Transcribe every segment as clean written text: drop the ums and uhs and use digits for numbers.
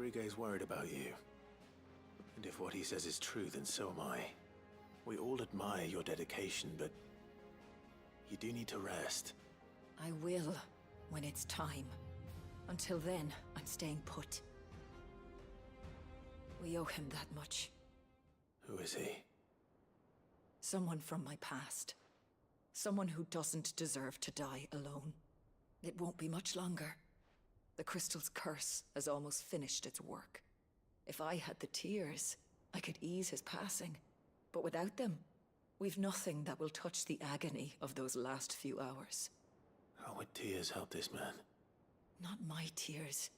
Rodriguez worried about you. And if what he says is true, then so am I. We all admire your dedication, but you do need to rest. I will, when it's time. Until then, I'm staying put. We owe him that much. Who is he? Someone from my past. Someone who doesn't deserve to die alone. It won't be much longer. The crystal's curse has almost finished its work. If I had the tears, I could ease his passing. But without them, we've nothing that will touch the agony of those last few hours. How would tears help this man? Not my tears.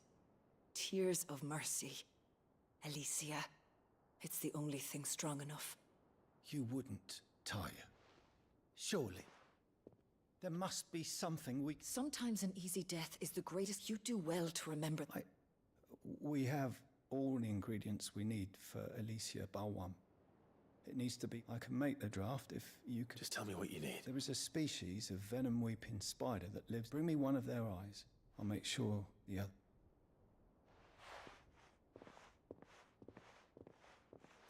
Tears of mercy. Alicia. It's the only thing strong enough. You wouldn't, Taya. Surely. There must be something we... Sometimes an easy death is the greatest. You do well to remember that. We have all the ingredients we need for Alicia Balwam. It needs to be... I can make the draft if you could... Just tell me what you need. There is a species of venom-weeping spider that lives... Bring me one of their eyes. I'll make sure the other...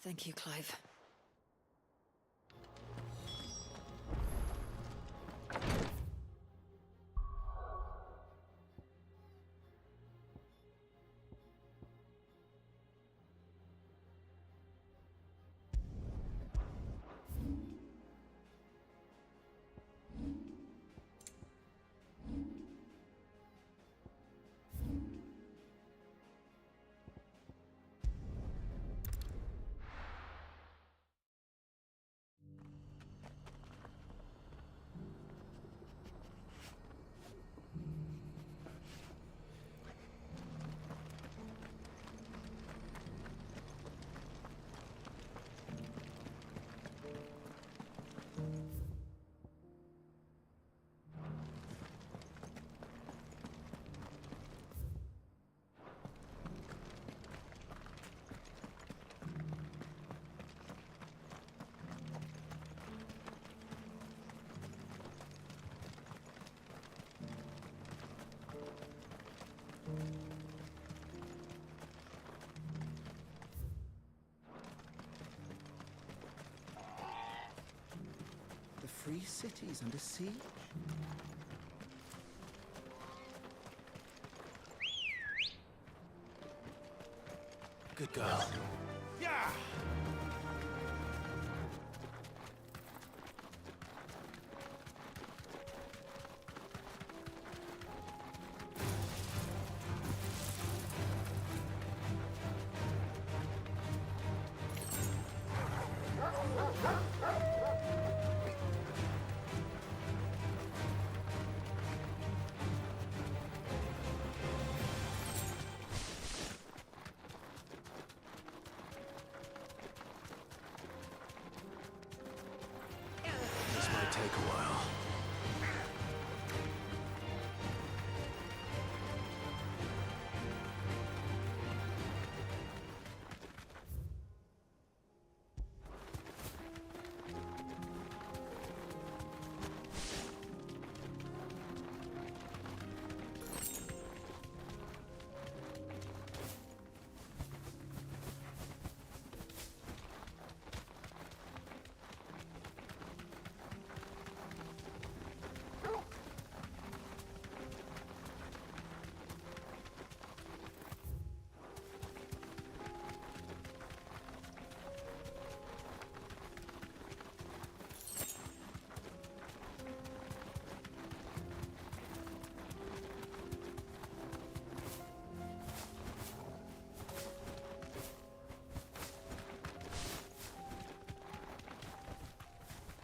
Thank you, Clive. The free city's under siege? Good girl. Yeah! This might take a while.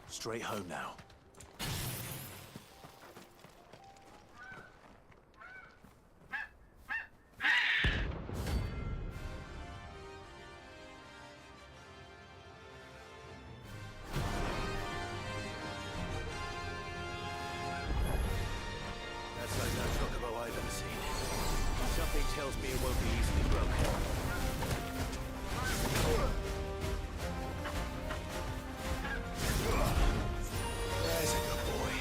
Straight home now. That's like no chocobo I've ever seen. Something tells me it won't be easily broken. There's a good boy.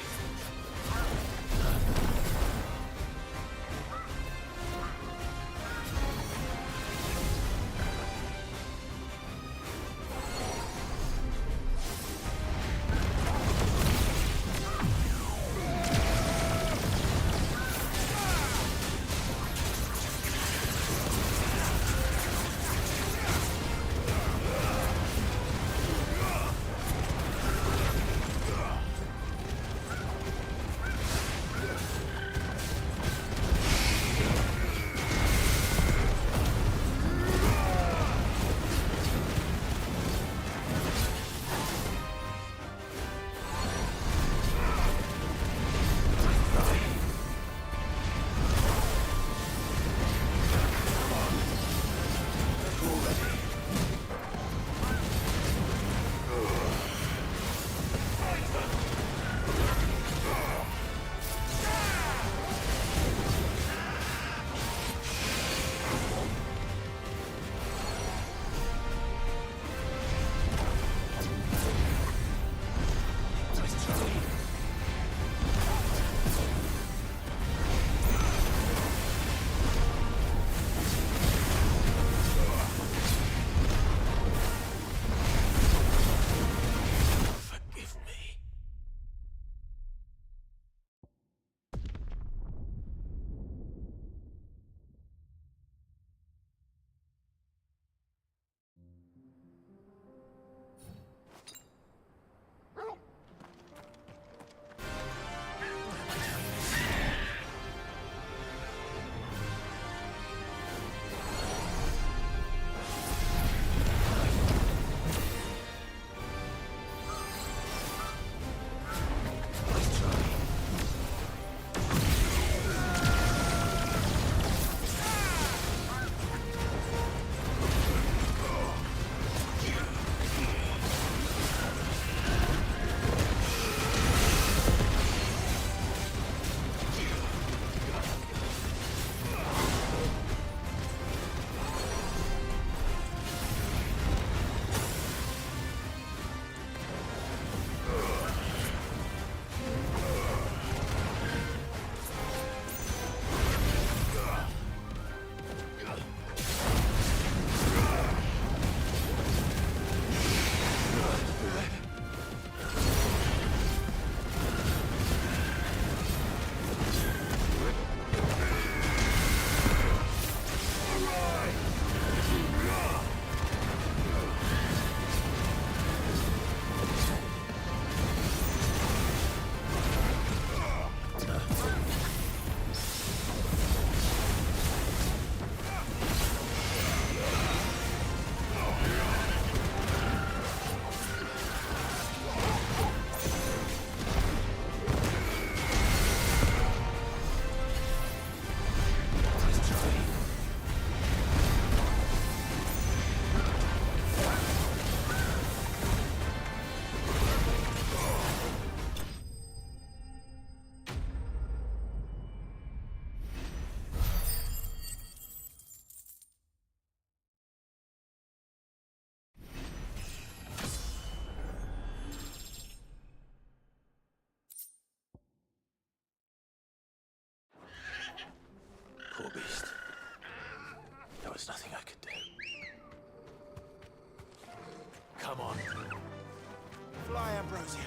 Ambrosia.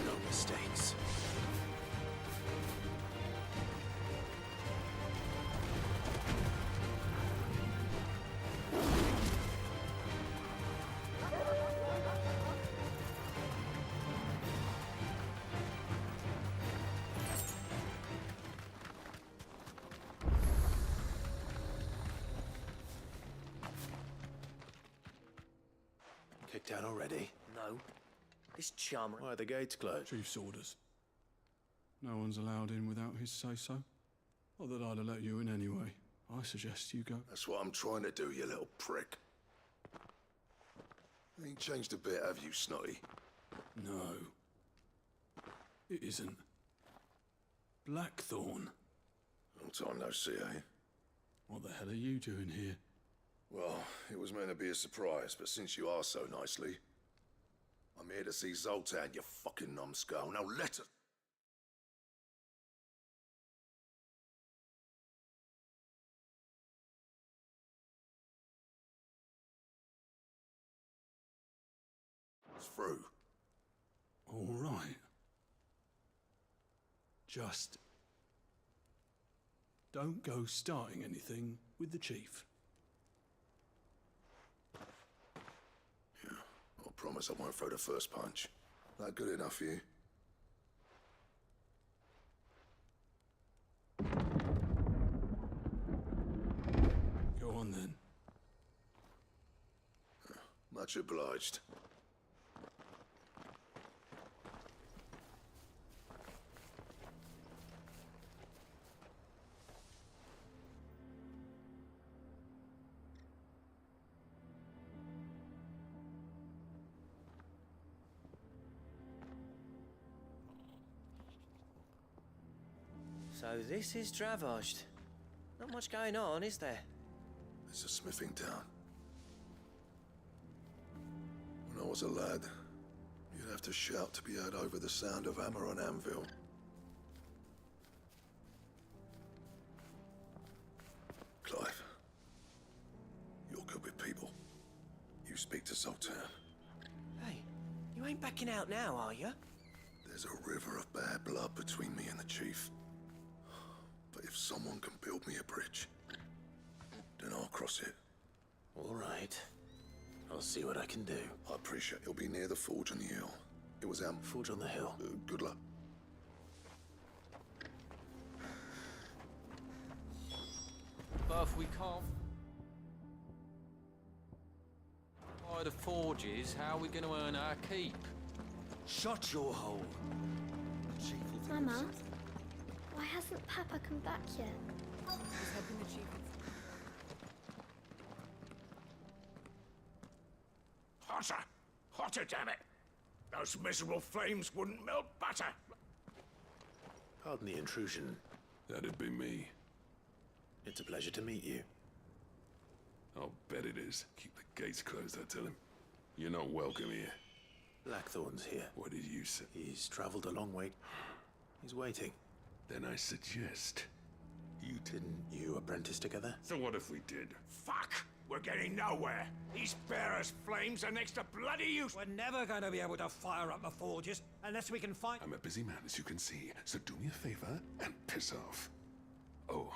No mistakes. Kicked out already? No. This chum... Why are the gates closed? Chief's orders. No one's allowed in without his say-so. Not that I'd have let you in anyway. I suggest you go. That's what I'm trying to do, you little prick. Ain't changed a bit, have you, Snotty? No. It isn't. Blackthorn. Long time no see, eh? What the hell are you doing here? Well, it was meant to be a surprise, but since you asked so nicely, I'm here to see Zoltan, you fucking numbskull. Now let us... It's through. All right. Just... don't go starting anything with the chief. Yeah, I promise I won't throw the first punch. That good enough for you? Go on then. Much obliged. So this is Dravosht. Not much going on, is there? It's a smithing town. When I was a lad, you'd have to shout to be heard over the sound of hammer on anvil. Clive, you're good with people. You speak to Zoltan. Hey, you ain't backing out now, are you? There's a river of bad blood between me and the chief. But if someone can build me a bridge, then I'll cross it. All right. I'll see what I can do. I appreciate it'll be near the forge on the hill. It was Forge on the hill. good luck. But if we can't buy the forges, how are we going to earn our keep? Shut your hole. The chief will think Mama, why hasn't Papa come back yet? He's helping the chief. Hotter! Hotter, damn it! Those miserable flames wouldn't melt butter! Pardon the intrusion. That'd be me. It's a pleasure to meet you. I'll bet it is. Keep the gates closed, I tell him. You're not welcome here. Blackthorn's here. What did you say? He's traveled a long way. He's waiting. Then I suggest you Didn't you apprentice together? So what if we did? Fuck! We're getting nowhere! These bare as flames are next to bloody use! We're never going to be able to fire up the forges unless we can find... I'm a busy man, as you can see, so do me a favor and piss off. Oh,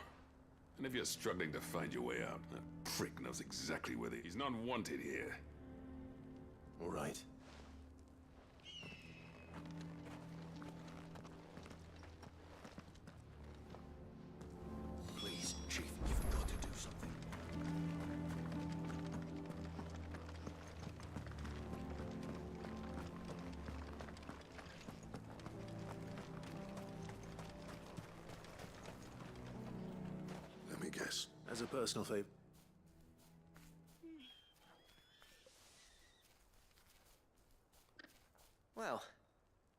and if you're struggling to find your way out, that prick knows exactly where he's not wanted here. All right. Please, Chief, you've got to do something. guess. As a personal favor. Well,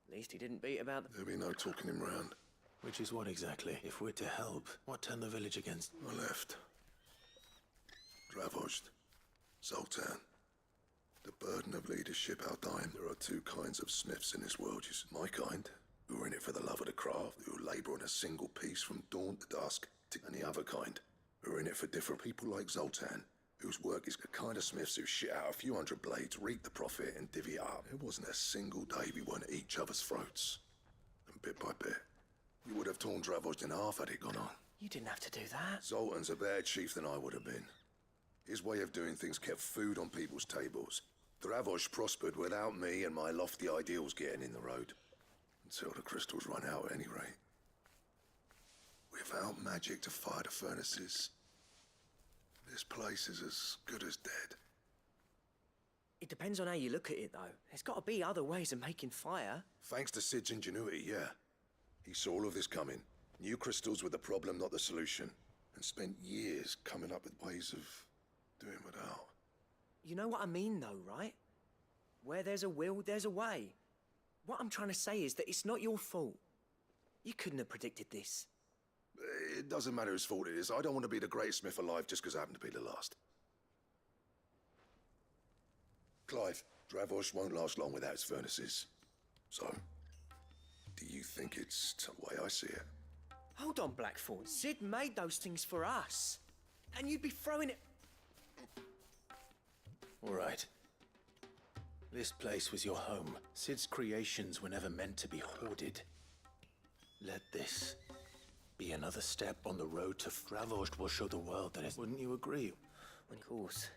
at least he didn't beat about the... There'll be no talking him round. Which is what exactly? If we're to help, what turned the village against? I left. Dravozd. Zoltan. The burden of leadership outdying. There are two kinds of smiths in this world. You see. My kind, who are in it for the love of the craft, who labour on a single piece from dawn to dusk, and the other kind, who are in it for different people like Zoltan, whose work is the kind of smiths who shit out a few hundred blades, reap the profit, and divvy it up. There wasn't a single day we weren't at each other's throats. And bit by bit, we would have torn Dravozd in half had it gone on. You didn't have to do that. Zoltan's a better chief than I would have been. His way of doing things kept food on people's tables. Dravozd prospered without me and my lofty ideals getting in the road. Until the crystals run out at any rate. Without magic to fire the furnaces, this place is as good as dead. It depends on how you look at it, though. There's got to be other ways of making fire. Thanks to Sid's ingenuity, yeah. He saw all of this coming. Knew crystals were the problem, not the solution. And spent years coming up with ways of doing without. You know what I mean, though, right? Where there's a will, there's a way. What I'm trying to say is that it's not your fault. You couldn't have predicted this. It doesn't matter whose fault it is. I don't want to be the greatest smith alive just because I happen to be the last. Clive, Dravozd won't last long without its furnaces. So, do you think it's the way I see it? Hold on, Blackthorn. Sid made those things for us. And you'd be throwing it... All right. This place was your home. Sid's creations were never meant to be hoarded. Let this be another step on the road to Dravozd will show the world that it... Wouldn't you agree? Of course.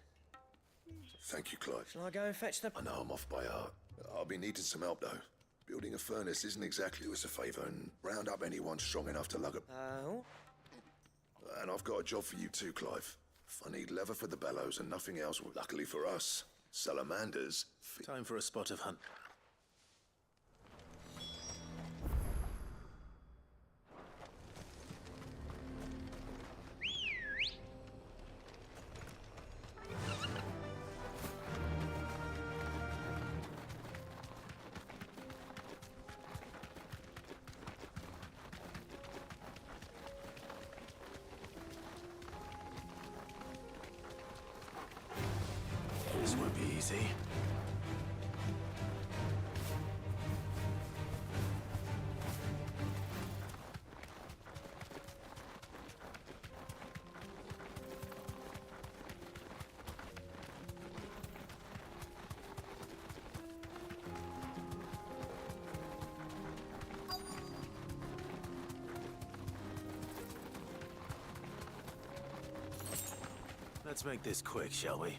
Thank you, Clive. Shall I go and fetch the... I know I'm off by heart. I'll be needing some help, though. Building a furnace isn't exactly us a favour, and round up anyone strong enough to lug it. Oh? And I've got a job for you too, Clive. If I need leather for the bellows and nothing else, luckily for us, salamanders... Time for a spot of hunt. This won't be easy. Let's make this quick, shall we?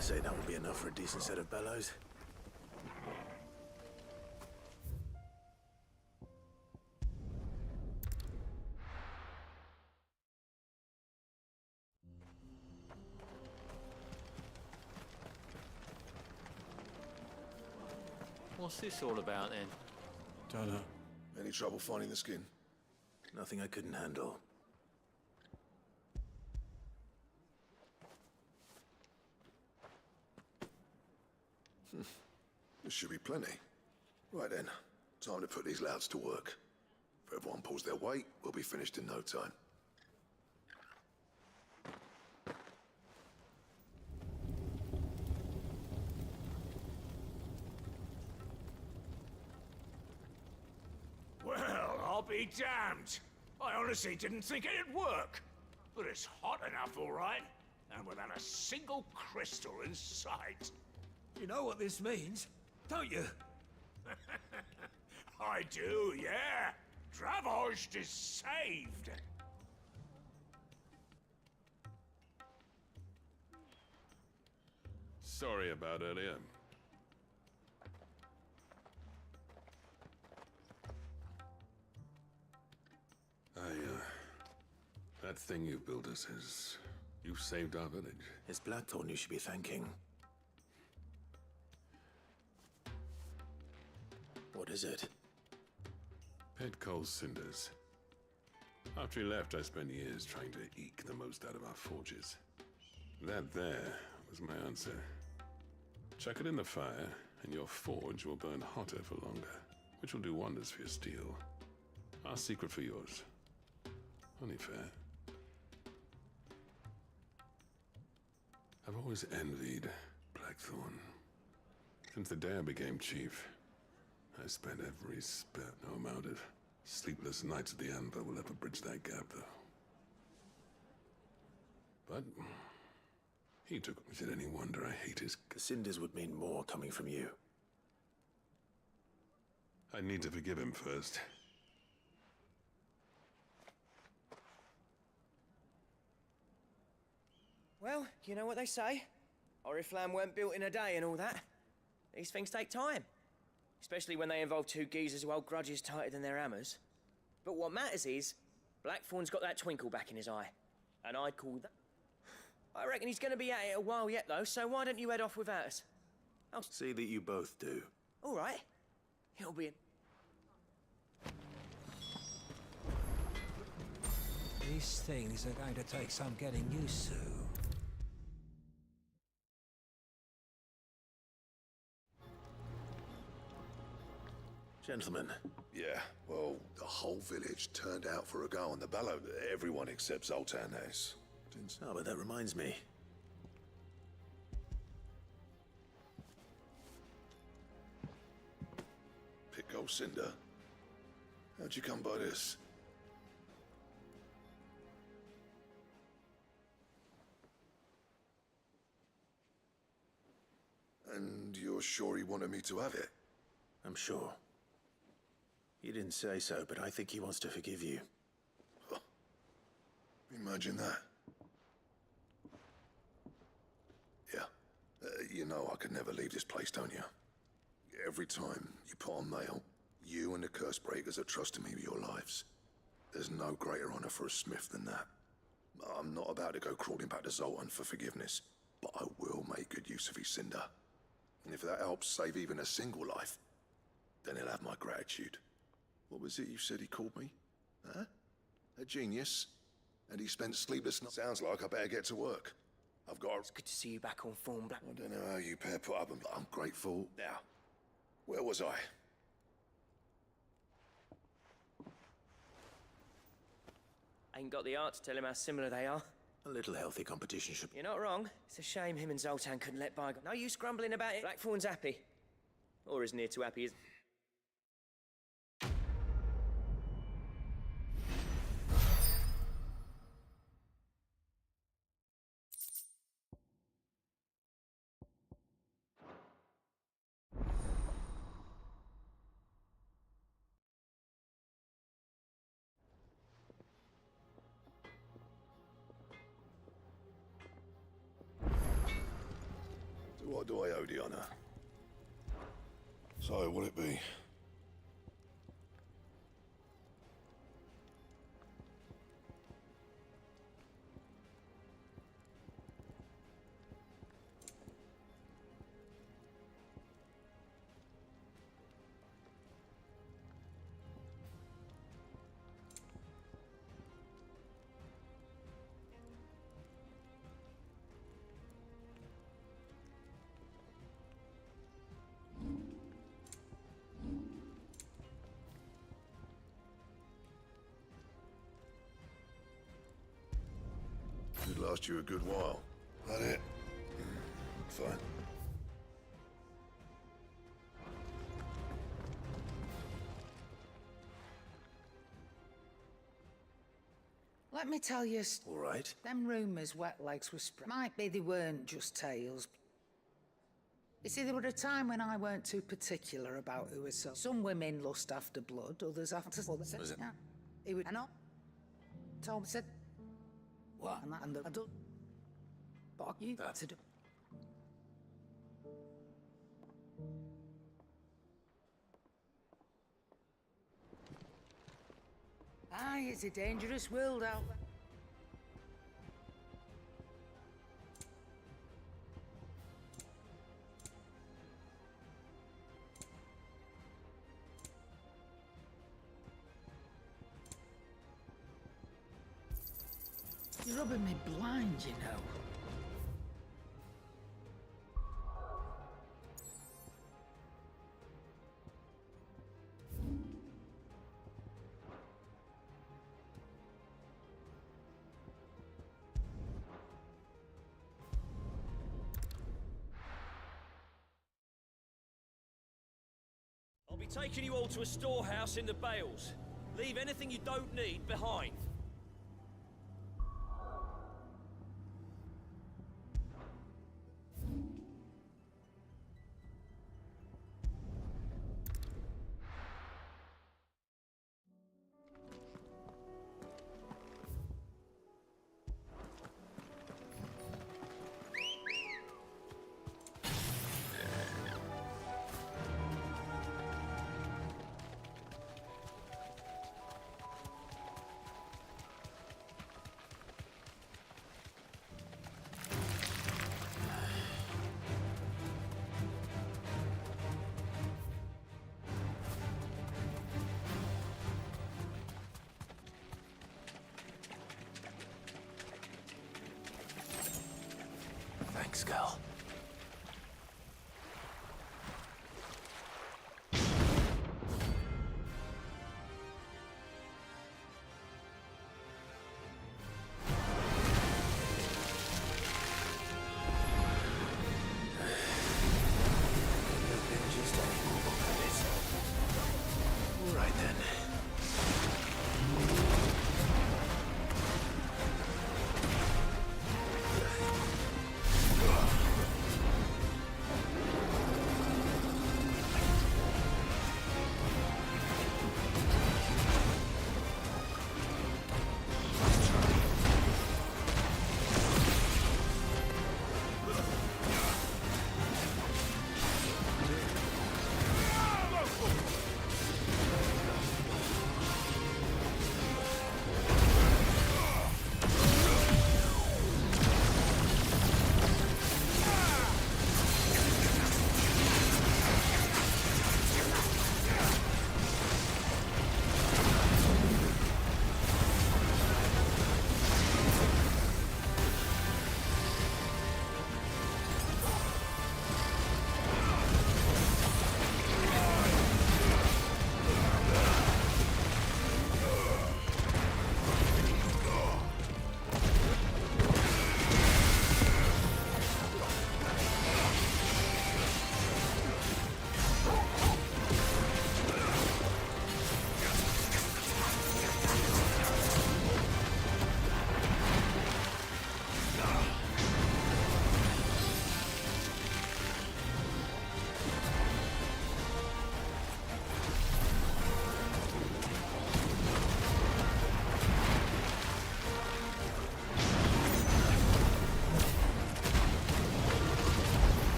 I say that will be enough for a decent set of bellows. What's this all about, then? Don't know. Any trouble finding the skin? Nothing I couldn't handle. There should be plenty. Right then, time to put these louds to work. If everyone pulls their weight, we'll be finished in no time. Well, I'll be damned. I honestly didn't think it'd work. But it's hot enough, all right. And without a single crystal in sight. You know what this means, don't you? I do, yeah. Dravost is saved. Sorry about earlier. That thing you built us is... You've saved our village. It's Blackthorn you should be thanking. What is it? Pet Cole's cinders. After he left, I spent years trying to eke the most out of our forges. That there was my answer. Chuck it in the fire, and your forge will burn hotter for longer, which will do wonders for your steel. Our secret for yours. Only fair. I've always envied Blackthorn. Since the day I became chief, I spent every spare no amount of sleepless nights at the Anvil will ever bridge that gap, though. But he took... Is it any wonder I hate his... The cinders would mean more coming from you. I need to forgive him first. Well, you know what they say. Oriflamme weren't built in a day and all that. These things take time. Especially when they involve two geezers who hold grudges tighter than their hammers. But what matters is, Blackthorn's got that twinkle back in his eye. And I'd call that... I reckon he's going to be at it a while yet, though, so why don't you head off without us? I'll see that you both do. All right. It'll be... These things are going to take some getting used to. Gentlemen. Yeah, well, the whole village turned out for a go on the bellow. Everyone except Zoltan has. Oh, but that reminds me. Pico Cinder? How'd you come by this? And you're sure he wanted me to have it? I'm sure. He didn't say so, but I think he wants to forgive you. Huh. Imagine that. Yeah. You know I could never leave this place, don't you? Every time you put on mail, you and the curse breakers are trusting me with your lives. There's no greater honor for a smith than that. I'm not about to go crawling back to Zoltan for forgiveness, but I will make good use of his cinder. And if that helps save even a single life, then he'll have my gratitude. What was it you said he called me? Huh? A genius? And he spent sleepless nights. Sounds like I better get to work. I've got... It's good to see you back on form, Black. I don't know how you pair put up, but I'm grateful. Now, where was I? Ain't got the art to tell him how similar they are. A little healthy competition should... You're not wrong. It's a shame him and Zoltan couldn't let bygone. No use grumbling about it. Blackthorn's happy. Or as near to happy as... What do I owe the honor? So, what'll it be? last you a good while. That it? Fine. Let me tell you, All right. them rumours Wet Legs were spread. Might be they weren't just tales. You see, there were a time when I weren't too particular about who was so. Some women lust after blood, others after others. Was it? Yeah. He would. I know. Tom said. What? And the adult. But you That. to do. Aye, it's a dangerous world out there. You're rubbing me blind, you know. I'll be taking you all to a storehouse in the Bales. Leave anything you don't need behind. Thanks, girl. All right then.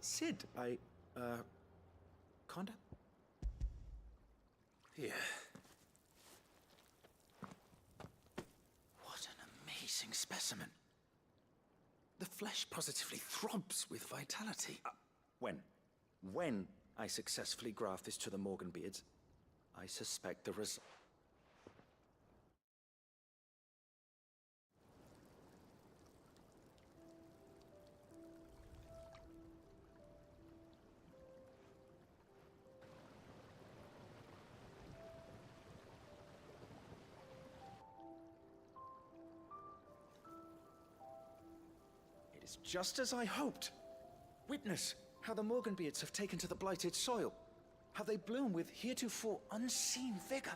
Sid, kinda? Here. What an amazing specimen. The flesh positively throbs with vitality. When I successfully graft this to the Morgan beards, I suspect the result. It is just as I hoped. Witness how the Morganbeards have taken to the blighted soil, how they bloom with heretofore unseen vigor.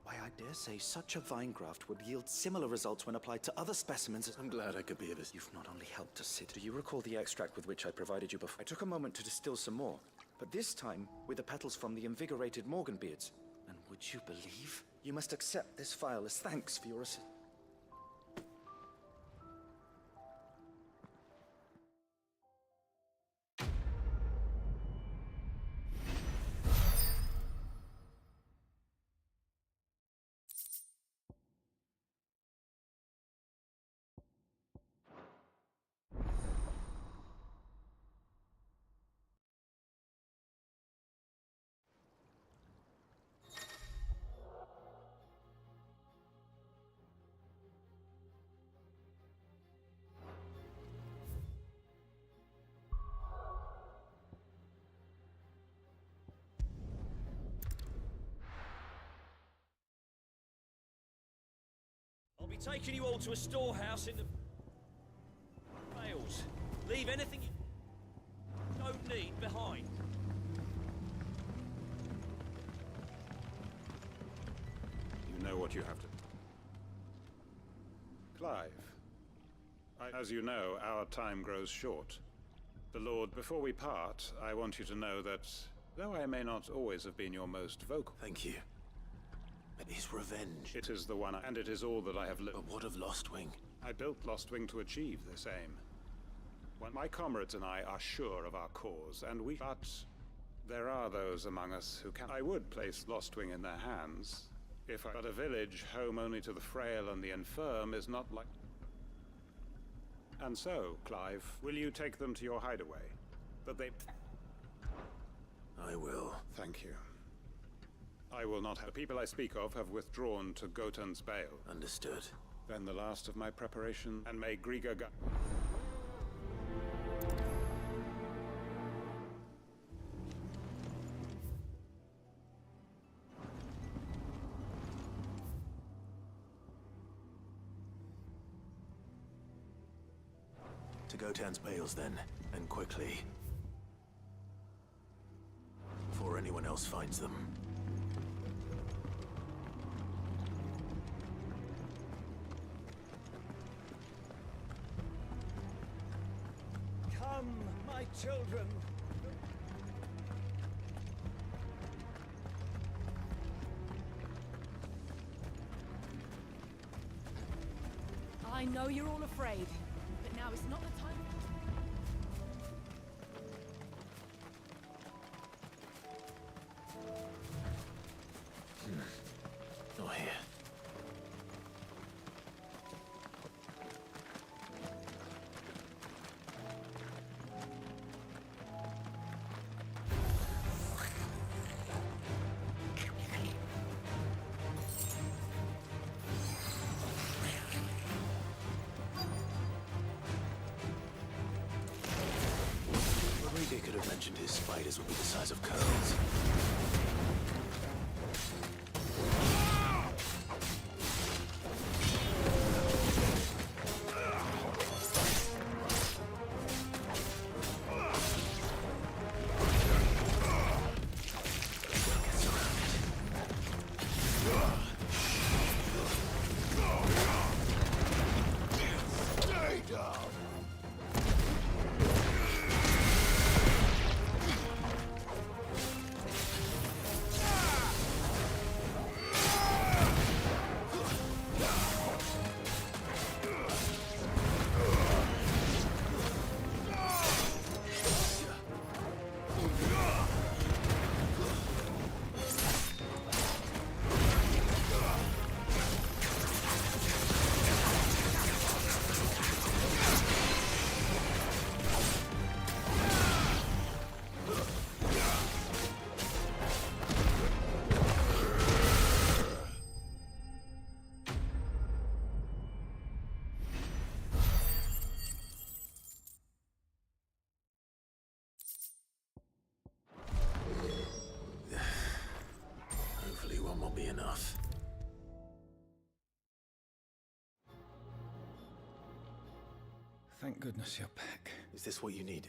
Why, I dare say such a vine graft would yield similar results when applied to other specimens. I'm glad I could be of assistance. You've not only helped us, Sid. Do you recall the extract with which I provided you before? I took a moment to distill some more, but this time with the petals from the invigorated Morganbeards. And would you believe? You must accept this vial as thanks for your assistance. I'll be taking you all to a storehouse in the Vales. Leave anything you don't need behind. You know what you have to... Clive, as you know, our time grows short. The Lord, before we part, I want you to know that, though I may not always have been your most vocal... Thank you. But his revenge... It is the one, and it is all that I have lived. But what of Lostwing? I built Lostwing to achieve this aim. When my comrades and I are sure of our cause, and we... But there are those among us who can... I would place Lostwing in their hands, if I... But a village home only to the frail and the infirm is not like... And so, Clive, will you take them to your hideaway? That they... I will. Thank you. I will not have... The people I speak of have withdrawn to Gotan's Bale. Understood. Then the last of my preparation, and may Griga go... To Gotan's Bales, then, and quickly. Before anyone else finds them. Come, my children. I know you're all afraid, but now is not the time. Not here. Rodriguez could have mentioned his spiders would be the size of curls. enough. Thank goodness you're back. Is this what you need?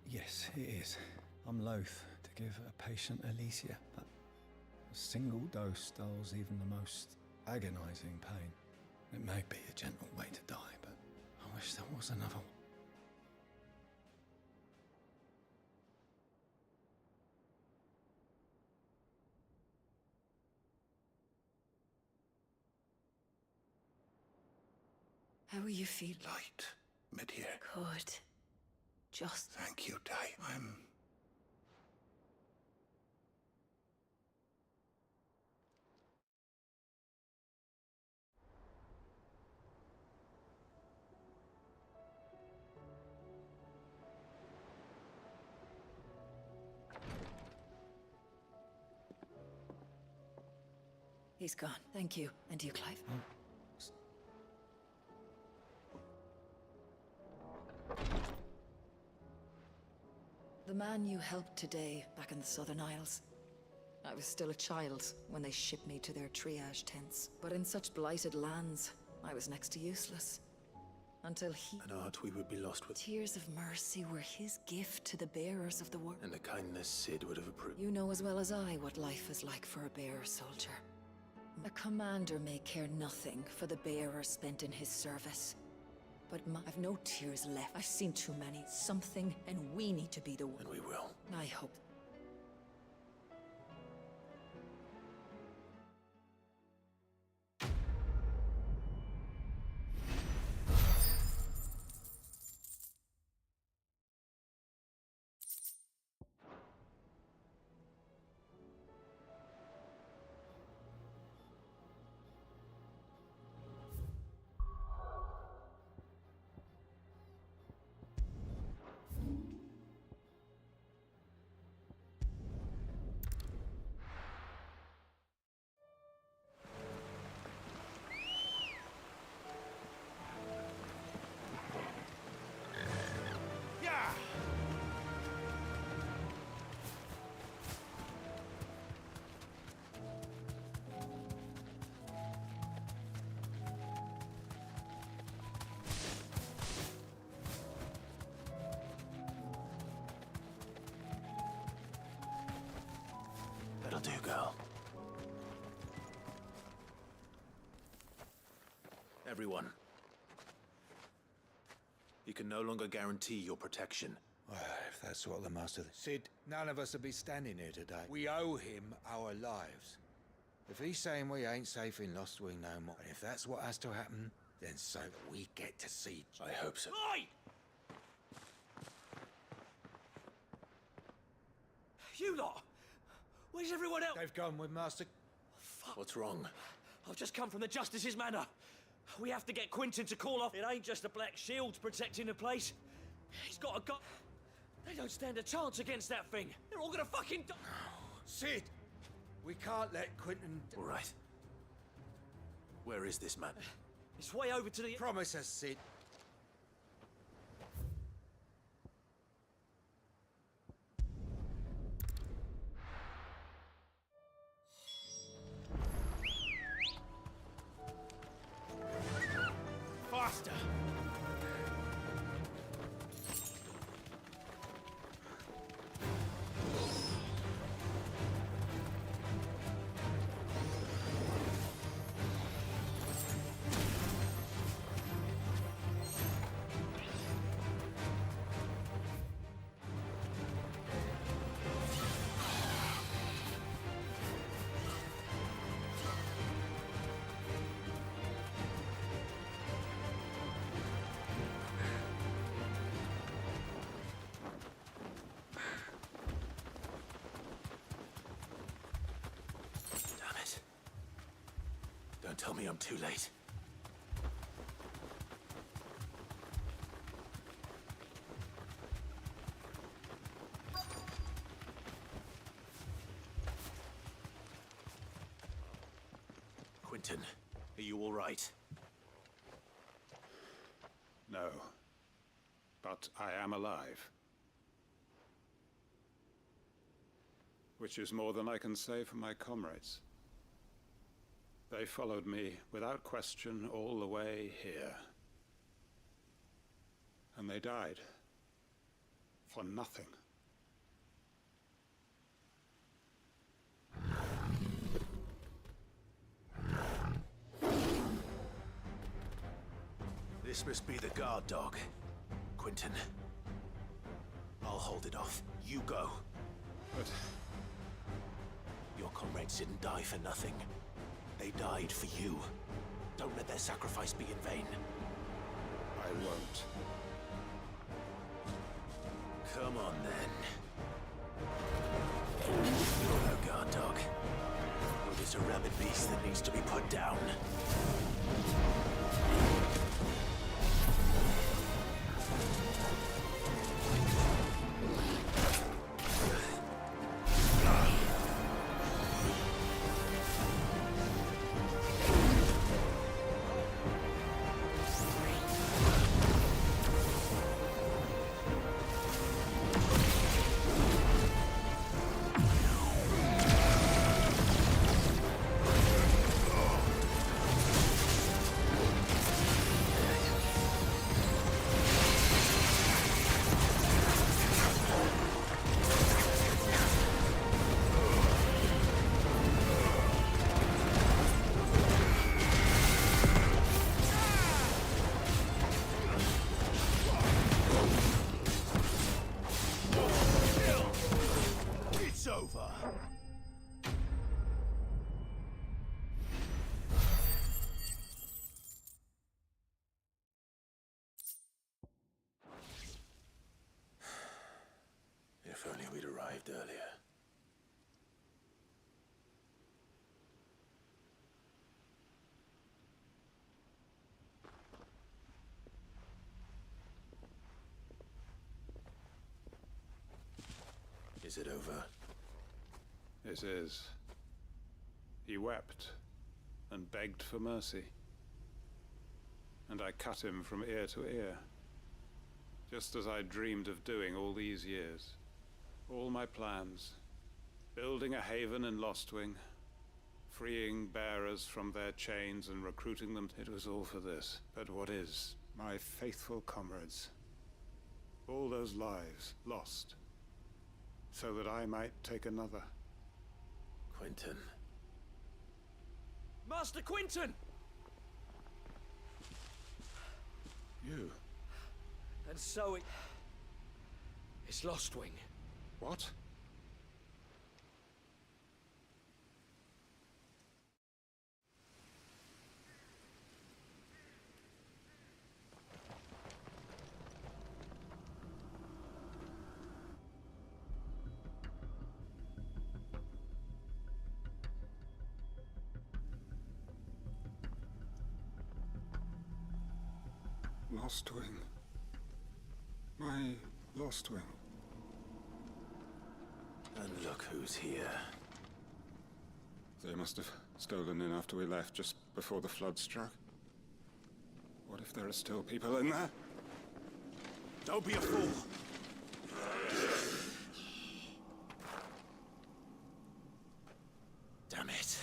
Yes, it is. I'm loath to give a patient Alicia, but a single dose dulls even the most agonizing pain. It may be a gentle way to die, but I wish there was another one. How are you feeling? Light. Mid here. Good. Just... Thank you, Dave. I'm... He's gone. Thank you. And you, Clive. The man you helped today, back in the Southern Isles. I was still a child when they shipped me to their triage tents. But in such blighted lands, I was next to useless. Until he... An art we would be lost with. Tears of mercy were his gift to the bearers of the world. And a kindness Sid would have approved. You know as well as I what life is like for a bearer soldier. A commander may care nothing for the bearer spent in his service. But I've no tears left. I've seen too many. Something, and we need to be the one. And we will. I hope. That'll do, girl. Everyone. You can no longer guarantee your protection. Well, if that's what the master... Sid, none of us will be standing here today. We owe him our lives. If he's saying we ain't safe in Lost Wing no more, and if that's what has to happen, then so that we get to see... I hope so. Oi! You lot! Where's everyone else? They've gone with Master... Fuck. What's wrong? I've just come from the Justice's manor. We have to get Quentin to call off. It ain't just the Black Shields protecting the place. He's got a gun. They don't stand a chance against that thing. They're all gonna fucking die. Sid! We can't let Quentin... All right. Where is this man? It's way over to the... Promise us, Sid. Faster! Don't tell me I'm too late. Quentin, are you all right? No. But I am alive. which is more than I can say for my comrades. They followed me without question all the way here. And they died. For nothing. This must be the guard dog. Quentin. I'll hold it off. You go. But... Your comrades didn't die for nothing. They died for you. Don't let their sacrifice be in vain. I won't. Come on, then. You're no guard dog. You're just a rabid beast that needs to be put down. If only we'd arrived earlier. Is it over? It is. He wept and begged for mercy. And I cut him from ear to ear, just as I dreamed of doing all these years. All my plans, building a haven in Lostwing, freeing bearers from their chains and recruiting them, it was all for this. But what is? My faithful comrades. All those lives lost, so that I might take another. Quentin. Master Quentin! You? And so it's Lostwing. What? Lostwing. My Lostwing. And look who's here. They must have stolen in after we left, just before the flood struck. What if there are still people in there? Don't be a fool! Damn it.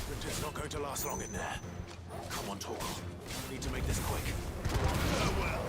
Winter's not going to last long in there. Come on, Torgal. We need to make this quick. Farewell.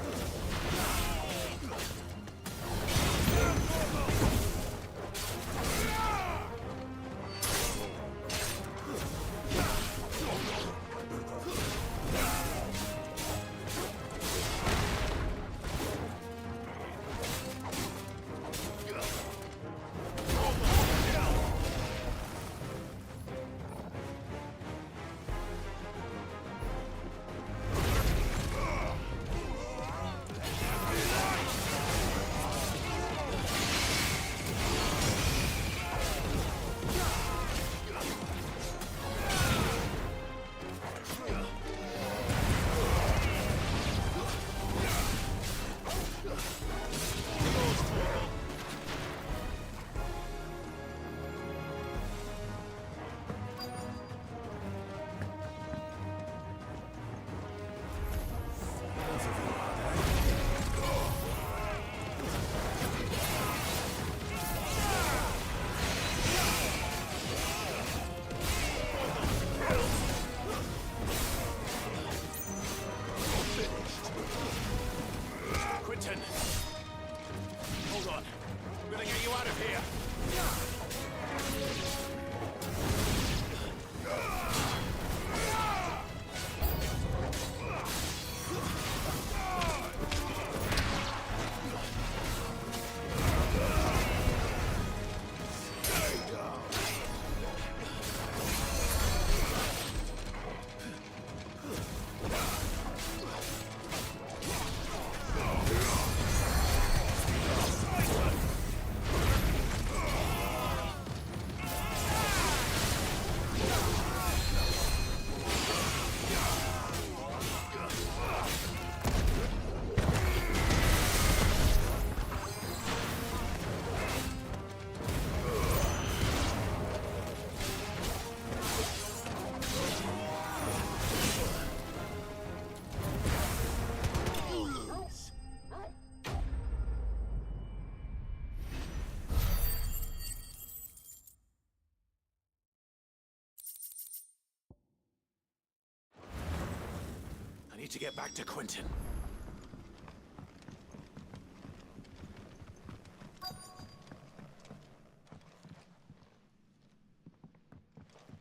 to get back to Quentin.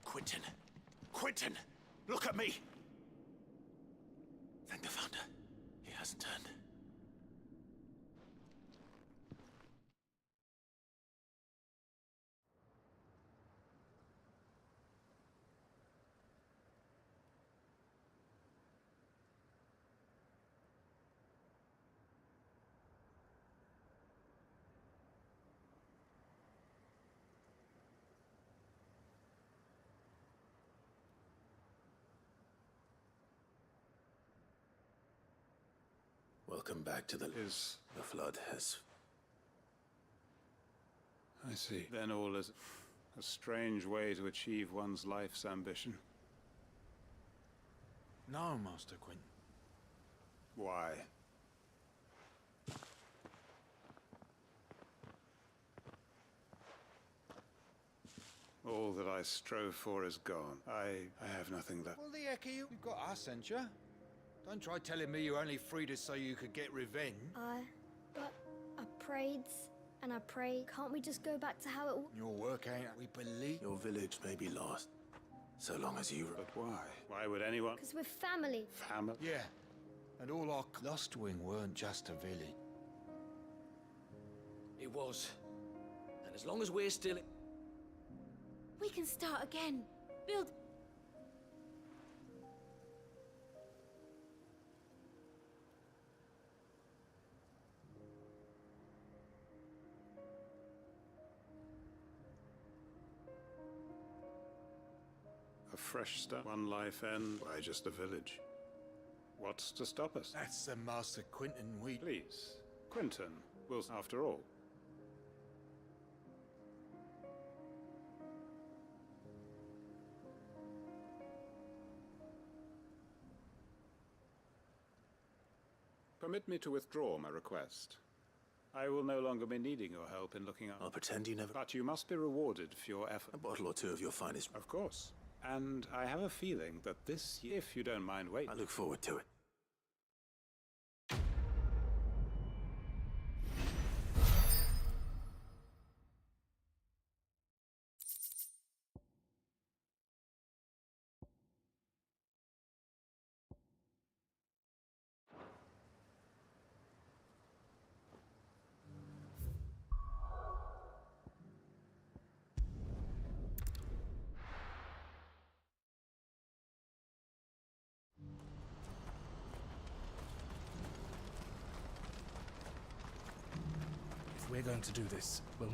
Quentin! Quentin! Look at me! Thank the Founder. He hasn't turned. Welcome back to the flood has... I see. Then all is a strange way to achieve one's life's ambition. No, Master Quentin. Why? All that I strove for is gone. I have nothing left. Well, the heck are you? You've got our censure. Don't try telling me you only freed us so you could get revenge. But I prayed and I prayed. Can't we just go back to how it was? Your work ain't we believe. Your village may be lost, so long as you... But why? Why would anyone... Because we're family. Family? Yeah, and all our... Lostwing weren't just a village. It was. And as long as we're still... We can start again. Build... A fresh start. One life end. Why just a village? What's to stop us? That's the Master Quentin we... Please. Quentin will, after all. Permit me to withdraw my request. I will no longer be needing your help in looking up. I'll pretend you never... But you must be rewarded for your effort. A bottle or two of your finest... Of course. And I have a feeling that this year, if you don't mind waiting... I look forward to it. We're going to do this, will we?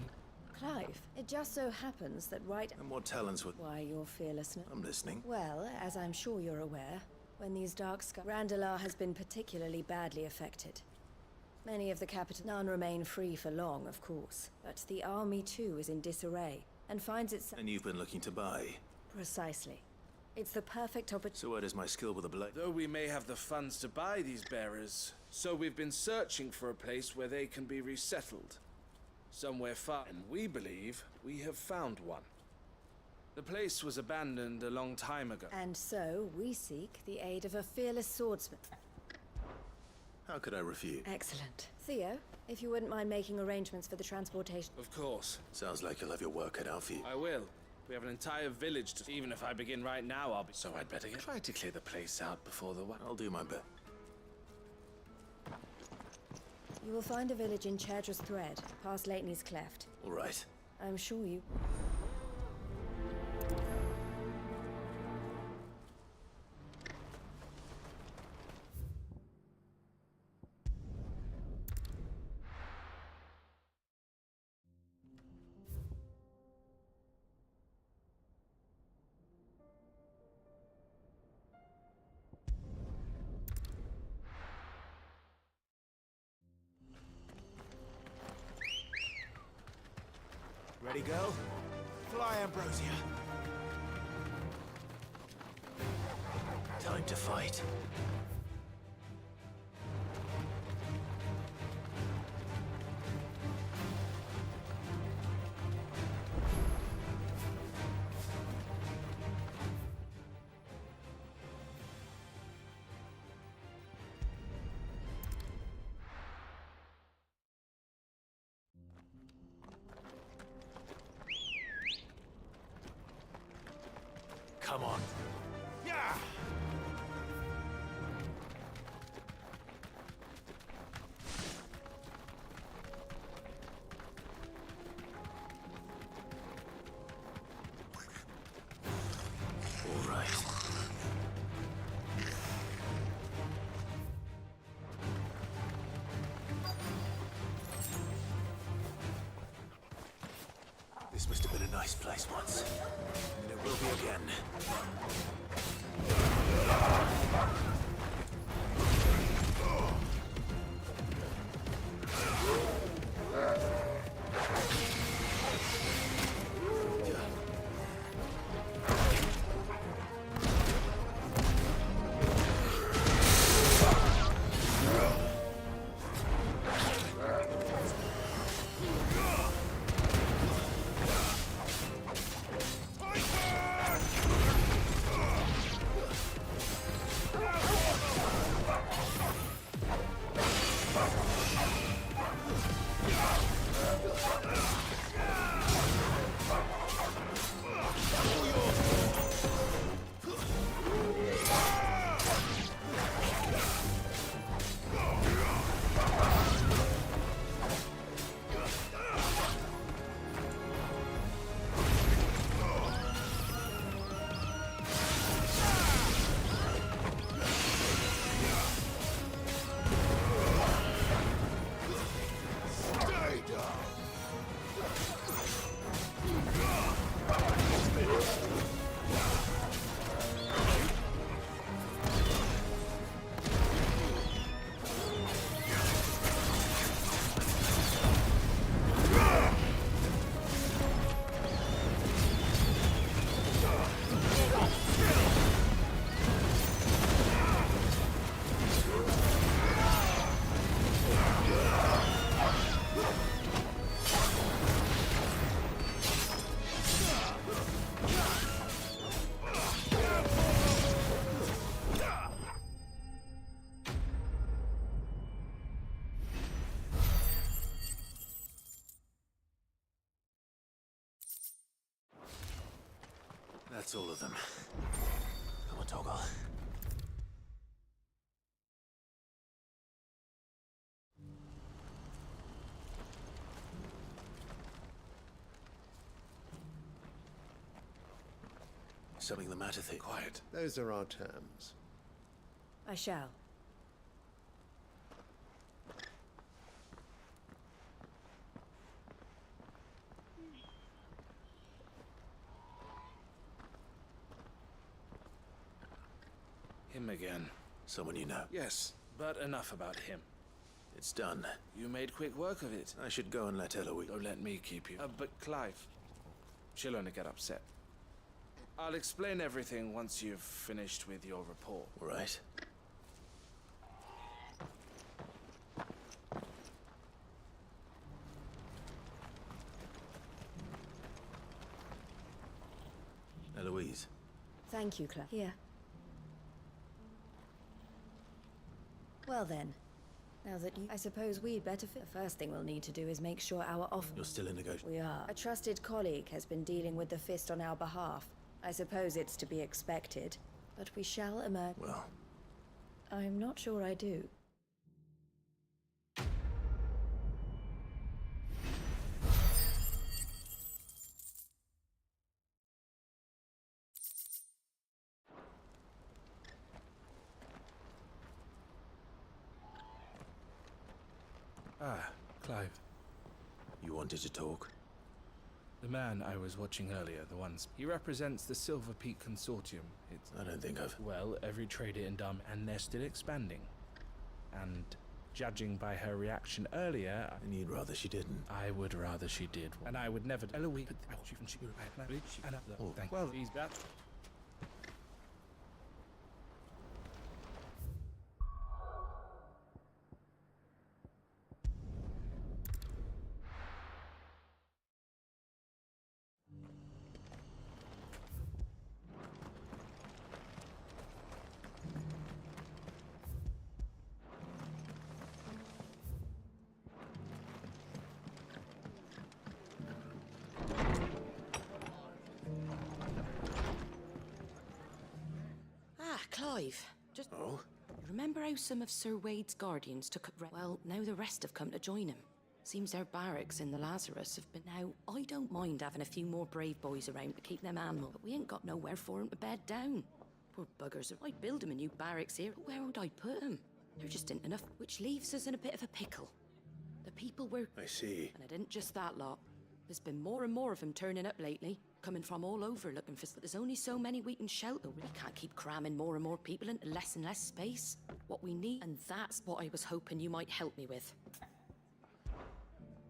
Clive, it just so happens that right... And what talents would... Why, your fearlessness. I'm listening. Well, as I'm sure you're aware, when these dark skies... Randalar has been particularly badly affected. Many of the capital... None remain free for long, of course. But the army, too, is in disarray, and finds itself... And you've been looking to buy? Precisely. It's the perfect opportunity... So where does my skill with a blade... Though we may have the funds to buy these bearers, so we've been searching for a place where they can be resettled. Somewhere far, and we believe we have found one. The place was abandoned a long time ago. And so, we seek the aid of a fearless swordsman. How could I refuse? Excellent. Theo, if you wouldn't mind making arrangements for the transportation. Of course. Sounds like you'll have your work cut out for you. I will. We have an entire village to... Even if I begin right now, I'll be... So I'd better try to clear the place out before the... I'll do my best. You will find a village in Chadra's Thread, past Lateney's Cleft. All right. I'm sure you... Ready, go? Fly, Ambrosia. Time to fight. come on. Yeah! All right. This must have been a nice place once. And it will be again. That's all of them. Come on, Toggle. Something the matter, Thick? Quiet. Those are our terms. I shall. Him again. Someone you know? Yes, but enough about him. It's done. You made quick work of it. I should go and let Eloise... Don't let me keep you. But Clive, she'll only get upset. I'll explain everything once you've finished with your report. All right. Eloise. Thank you, Clive. Here. Well then, now that I suppose we'd better fit. The first thing we'll need to do is make sure our You're still in negotiation. We are. A trusted colleague has been dealing with the Fist on our behalf. I suppose it's to be expected, but we shall emerge. Well, I'm not sure I do. Ah, Clive. You wanted to talk? The man I was watching earlier, the ones... He represents the Silver Peak Consortium. It's... I don't think I've... Well, every trader in Dum, and they're still expanding. And judging by her reaction earlier... And you'd rather she didn't? I would rather she did. And I would never... Eloise... Oh, thank well, he's back. Clive, just... Oh? Remember how some of Sir Wade's guardians took... Well, now the rest have come to join him. Seems their barracks in the Lazarus have been... Now, I don't mind having a few more brave boys around to keep them animal, but we ain't got nowhere for 'em to bed down. Poor buggers. I'd build 'em a new barracks here, but where would I put 'em? There just ain't enough, which leaves us in a bit of a pickle. The people were... I see. And it isn't just that lot. There's been more and more of them turning up lately, coming from all over looking for... But there's only so many we can shelter. We can't keep cramming more and more people into less and less space. What we need, and that's what I was hoping you might help me with.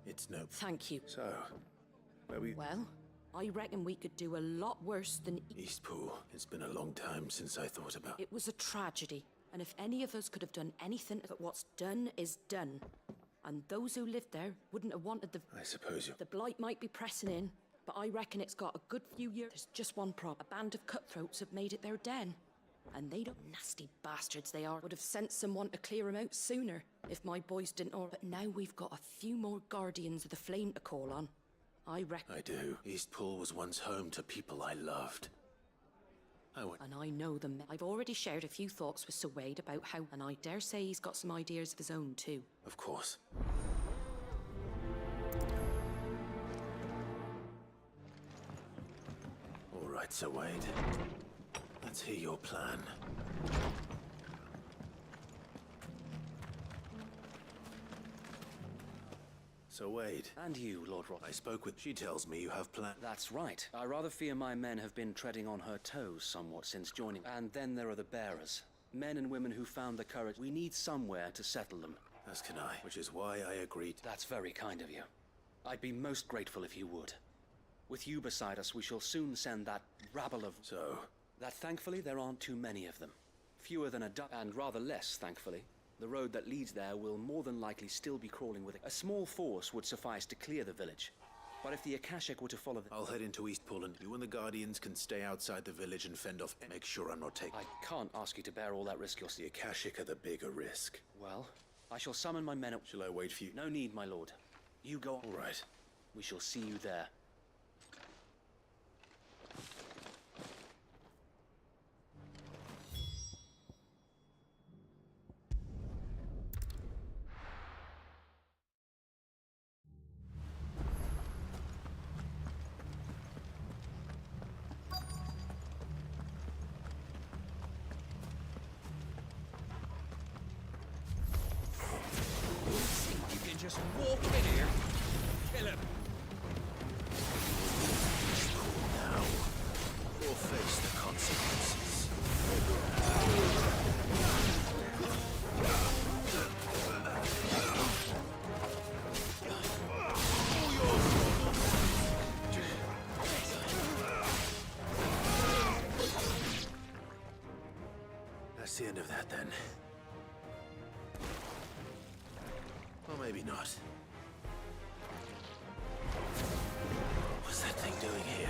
It's no... Thank you. So, where we... Well, I reckon we could do a lot worse than... Eastpool. It's been a long time since I thought about... It was a tragedy, and if any of us could have done anything, but what's done is done. And those who lived there wouldn't have wanted the... I suppose you... The blight might be pressing in, but I reckon it's got a good few years. There's just one problem. A band of cutthroats have made it their den. And they don't... Nasty bastards they are. Would have sent someone to clear them out sooner, if my boys didn't or... But now we've got a few more guardians of the flame to call on. I reckon... I do. Eastpool was once home to people I loved. And I know them. I've already shared a few thoughts with Sir Wade about how... And I dare say he's got some ideas of his own, too. Of course. All right, Sir Wade. Let's hear your plan. So Wade. And you, Lord Roth. I spoke with... She tells me you have plan... That's right. I rather fear my men have been treading on her toes somewhat since joining. And then there are the bearers. Men and women who found the courage. We need somewhere to settle them. As can I, which is why I agreed. That's very kind of you. I'd be most grateful if you would. With you beside us, we shall soon send that rabble of... So? That thankfully there aren't too many of them. Fewer than a dozen, and rather less, thankfully. The road that leads there will more than likely still be crawling with it. A small force would suffice to clear the village. But if the Akashic were to follow the... I'll head into Eastpool and you and the Guardians can stay outside the village and fend off... Make sure I'm not taking... I can't ask you to bear all that risk yourself. The Akashic are the bigger risk. Well, I shall summon my men up... Shall I wait for you? No need, my lord. You go on. All right. We shall see you there. Just walk in here, kill him. Now, or face the consequences. That's the end of that, then. Or maybe not. What's that thing doing here?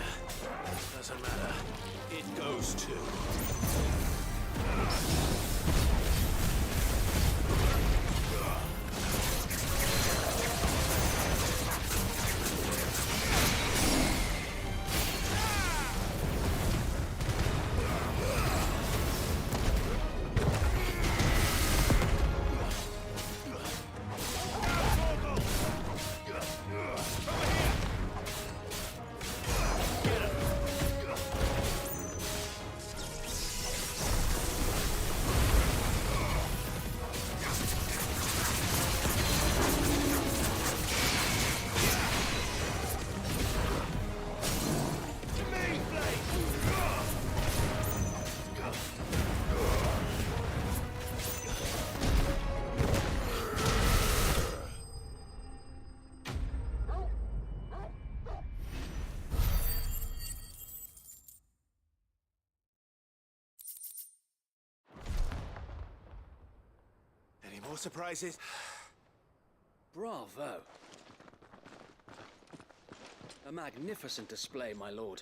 Doesn't matter. It goes to. More surprises? Bravo. A magnificent display, my lord.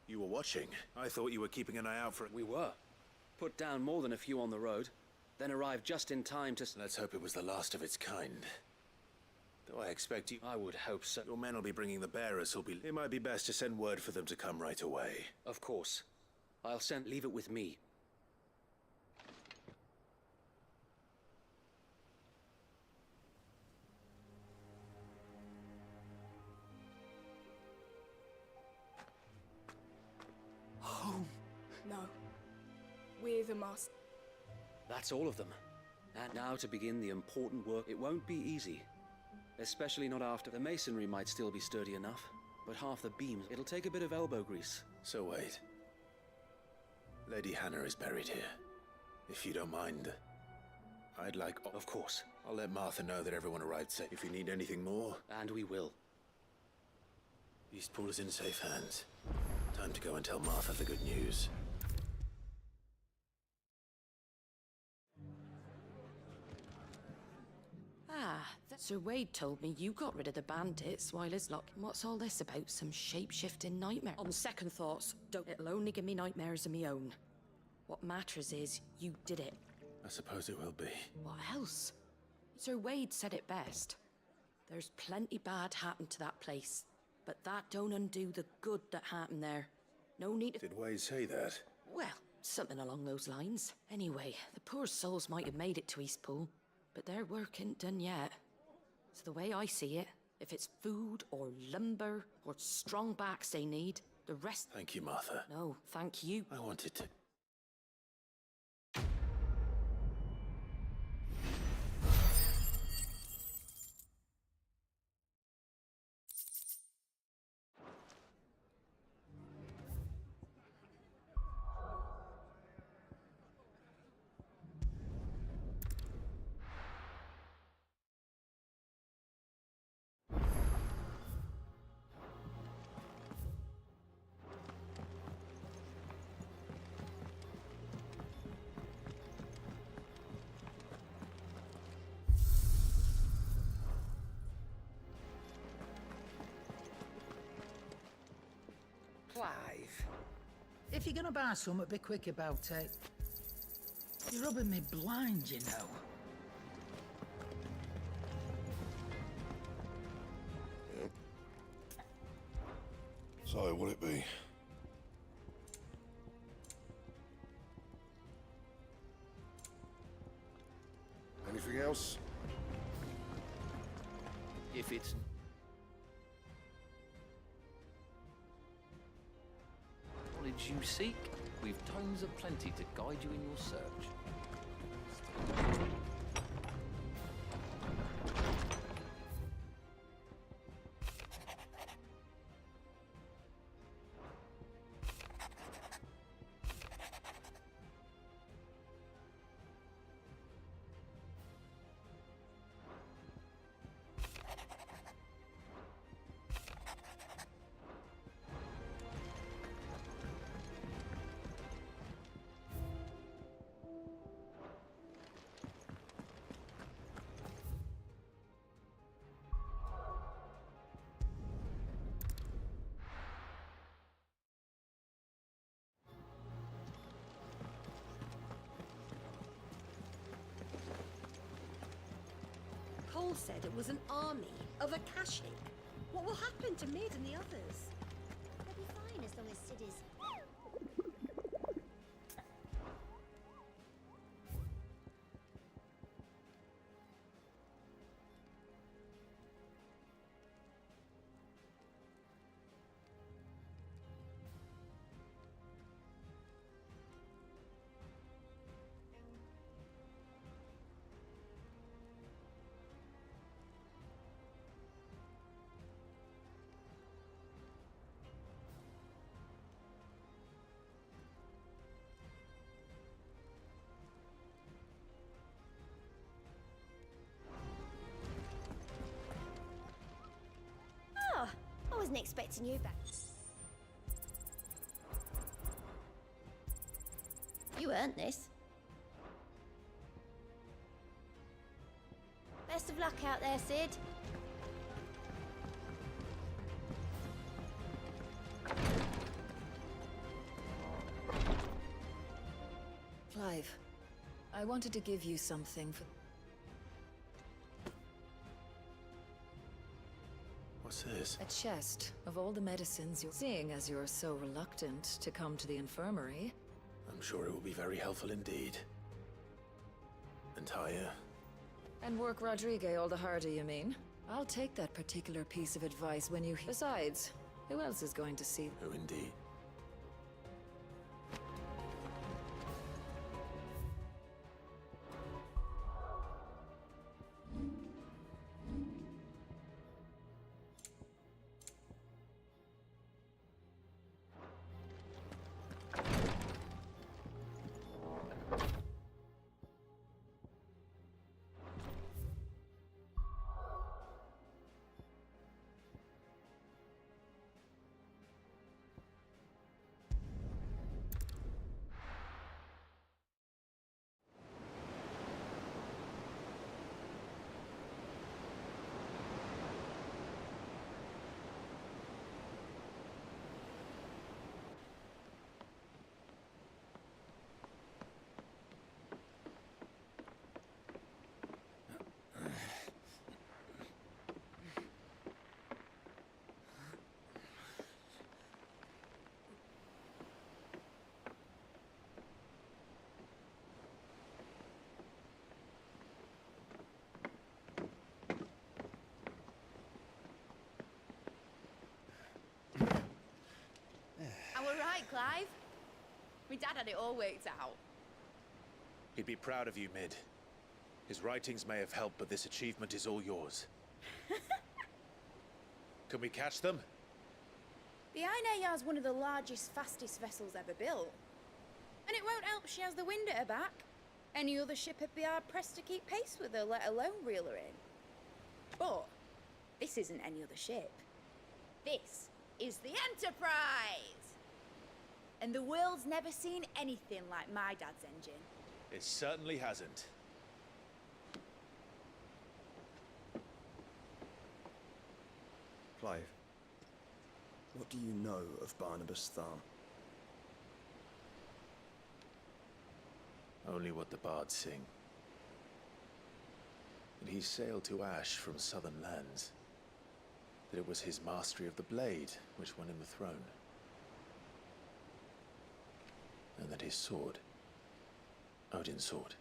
You were watching. I thought you were keeping an eye out for it. We were. Put down more than a few on the road, then arrived just in time to... Let's hope it was the last of its kind. Though I expect you... I would hope so. Your men will be bringing the bearers who'll be... It might be best to send word for them to come right away. Of course. I'll send... Leave it with me. We're the master. That's all of them. And now to begin the important work. It won't be easy. Especially not after. The masonry might still be sturdy enough, but half the beams, it'll take a bit of elbow grease. So wait. Lady Hannah is buried here. If you don't mind, I'd like... Of course. I'll let Martha know that everyone arrived safe. If you need anything more... And we will. Eastpool is in safe hands. Time to go and tell Martha the good news. Sir Wade told me you got rid of the bandits while his lock. What's all this about? Some shape-shifting nightmare? On second thoughts, it'll only give me nightmares of me own. What matters is, you did it. I suppose it will be. What else? Sir Wade said it best. There's plenty bad happened to that place, but that don't undo the good that happened there. No need to... Did Wade say that? Well, something along those lines. Anyway, the poor souls might have made it to Eastpool, but their work ain't done yet. So the way I see it, if it's food or lumber or strong backs they need, the rest... Thank you, Martha. No, thank you. I wanted to... Clive, if you're gonna buy something, be quick about it. You're rubbing me blind, you know. Yep. So, will it be? Anything else? If it's... Knowledge you seek, we've tomes aplenty to guide you in your search. Cole said it was an army of Akashi. What will happen to Mid and the others? They'll be fine as long as Sid is... I wasn't expecting you back. You earned this. Best of luck out there, Sid. Clive, I wanted to give you something for... What's this? A chest of all the medicines you're... Seeing as you're so reluctant to come to the infirmary... I'm sure it will be very helpful indeed. And Taya? And work Rodrigue all the harder, you mean? I'll take that particular piece of advice when you... Besides, who else is going to see... Who indeed? Clive? My dad had it all worked out. He'd be proud of you, Mid. His writings may have helped, but this achievement is all yours. Can we catch them? The Aina is one of the largest, fastest vessels ever built. And it won't help she has the wind at her back. Any other ship would be hard-pressed to keep pace with her, let alone reel her in. But this isn't any other ship. This is the Enterprise! And the world's never seen anything like my dad's engine. It certainly hasn't. Clive, what do you know of Barnabas Tharn? Only what the bards sing. That he sailed to Ash from southern lands. That it was his mastery of the blade which won him the throne. And that his sword, Odin's sword,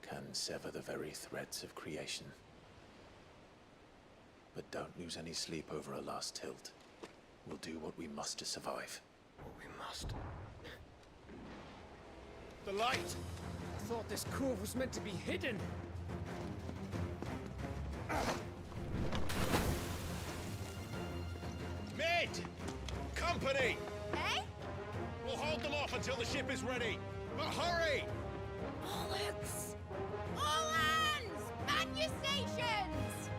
can sever the very threads of creation. But don't lose any sleep over a last tilt. We'll do what we must to survive. What we must. The light! I thought this cove was meant to be hidden. Mid! Company! Eh? We'll hold them off until the ship is ready. But hurry! Alex! All hands! Man your stations!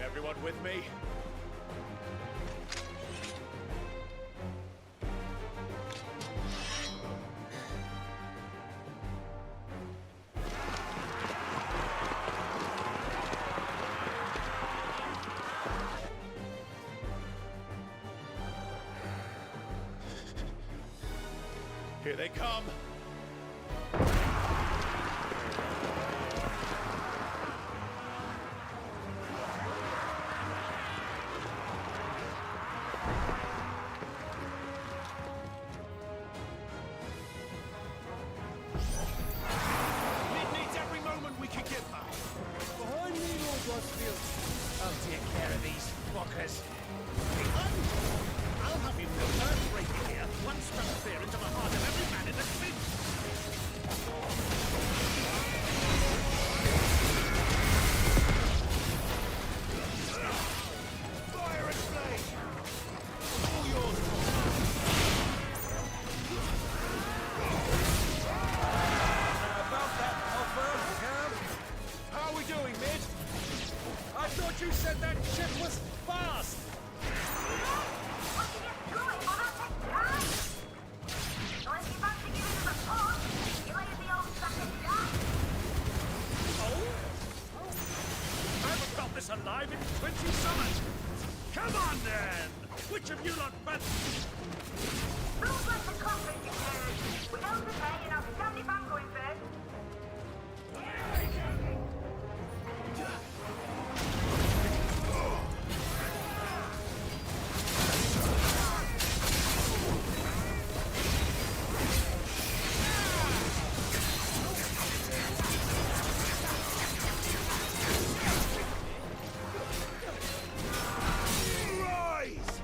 Everyone with me? Here they come. It needs every moment we can get back. Behind me, Lord Westfield. I'll take care of these fuckers. I'll have you know earthbreaking here. One strong fear into the heart of every man in the fleet. Fire and flame! All yours, About that offer, Cam? How are we doing, Mid? I thought you said that ship was fast! I haven't felt this alive in 20 summers. Come on, then! Which of you lot fancy? Looks like the conference is here. We don't prepare, you know, stand if I'm going first. Rise!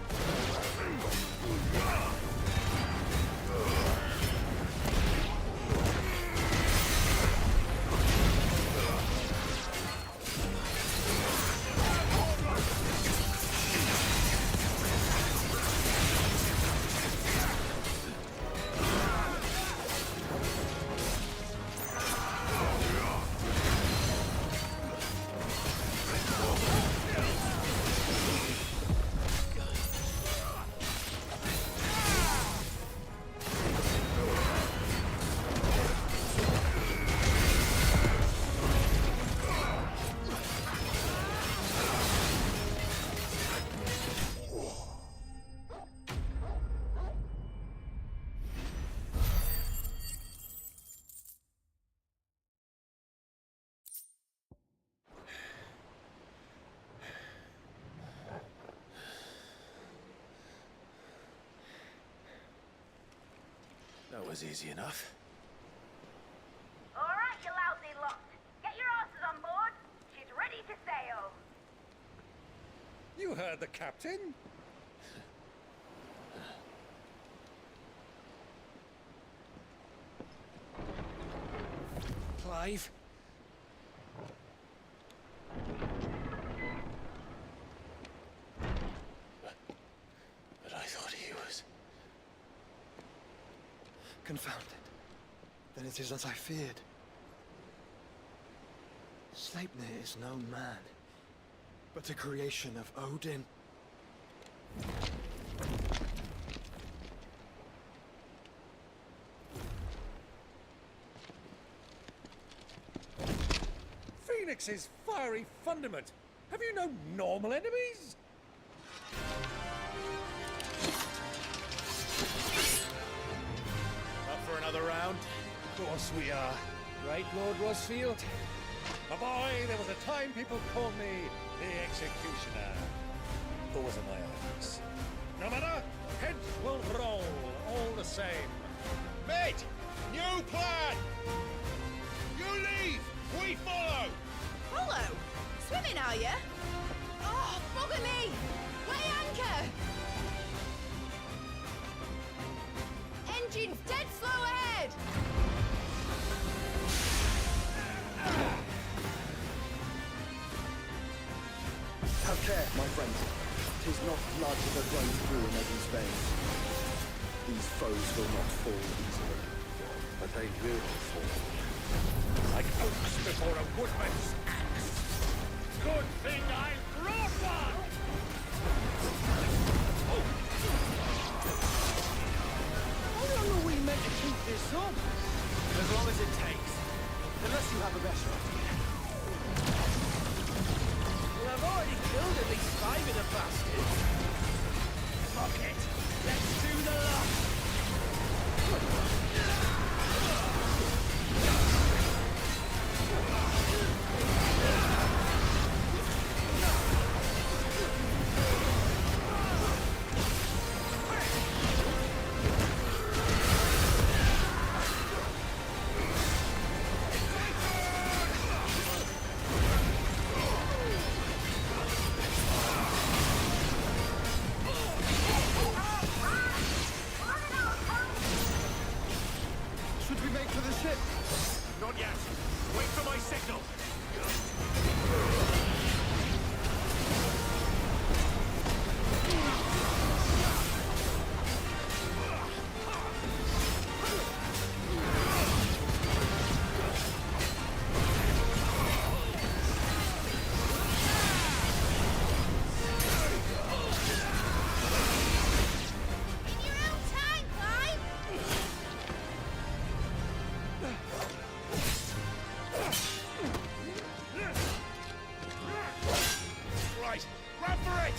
That was easy enough. heard the captain. Clive? But I thought he was... Confounded. Then it is as I feared. Sleipnir is no man, but a creation of Odin. Phoenix's fiery fundament. Have you no normal enemies? Up for another round? Of course we are. Right, Lord Rosfield? My boy, there was a time people called me the Executioner. Those are my orders. No matter, heads will roll all the same. Mate! New plan! You leave! We follow! Follow? Swimming, are you? Oh, bugger me! Weigh anchor! Engine's dead slow ahead! Have care, my friends. 'Tis not blood that runs through a maiden's veins. These foes will not fall easily, but they will fall. Like oaks before a woodman's axe. Good thing I brought one! How long are we meant to keep this on? As long as it takes. Unless you have a better idea. Well, I've already killed at least 5 of the bastards. Fuck it. Let's do the lot. Should we make for the ship? Not yet. Wait for my signal. In your own time, Clive! Right, run for it!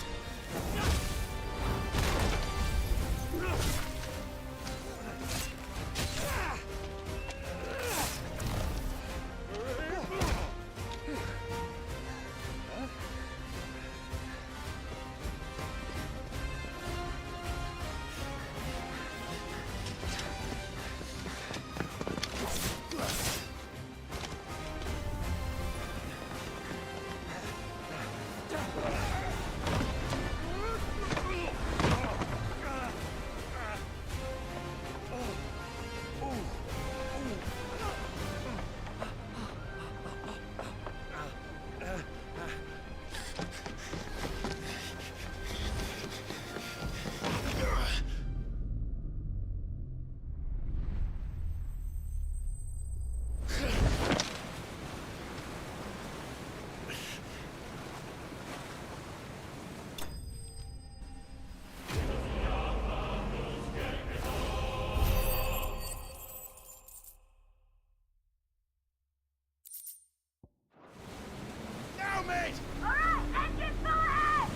Now, mate! Alright, engine full ahead!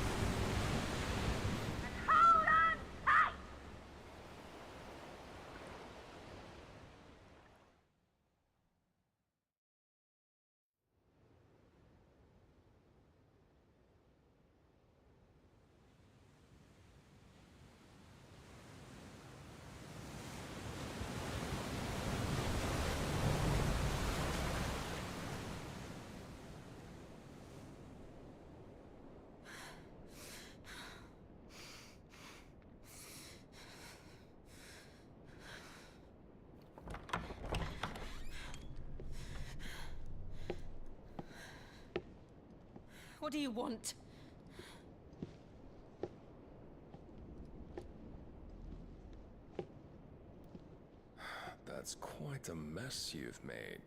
And hold on tight! What do you want? That's quite a mess you've made.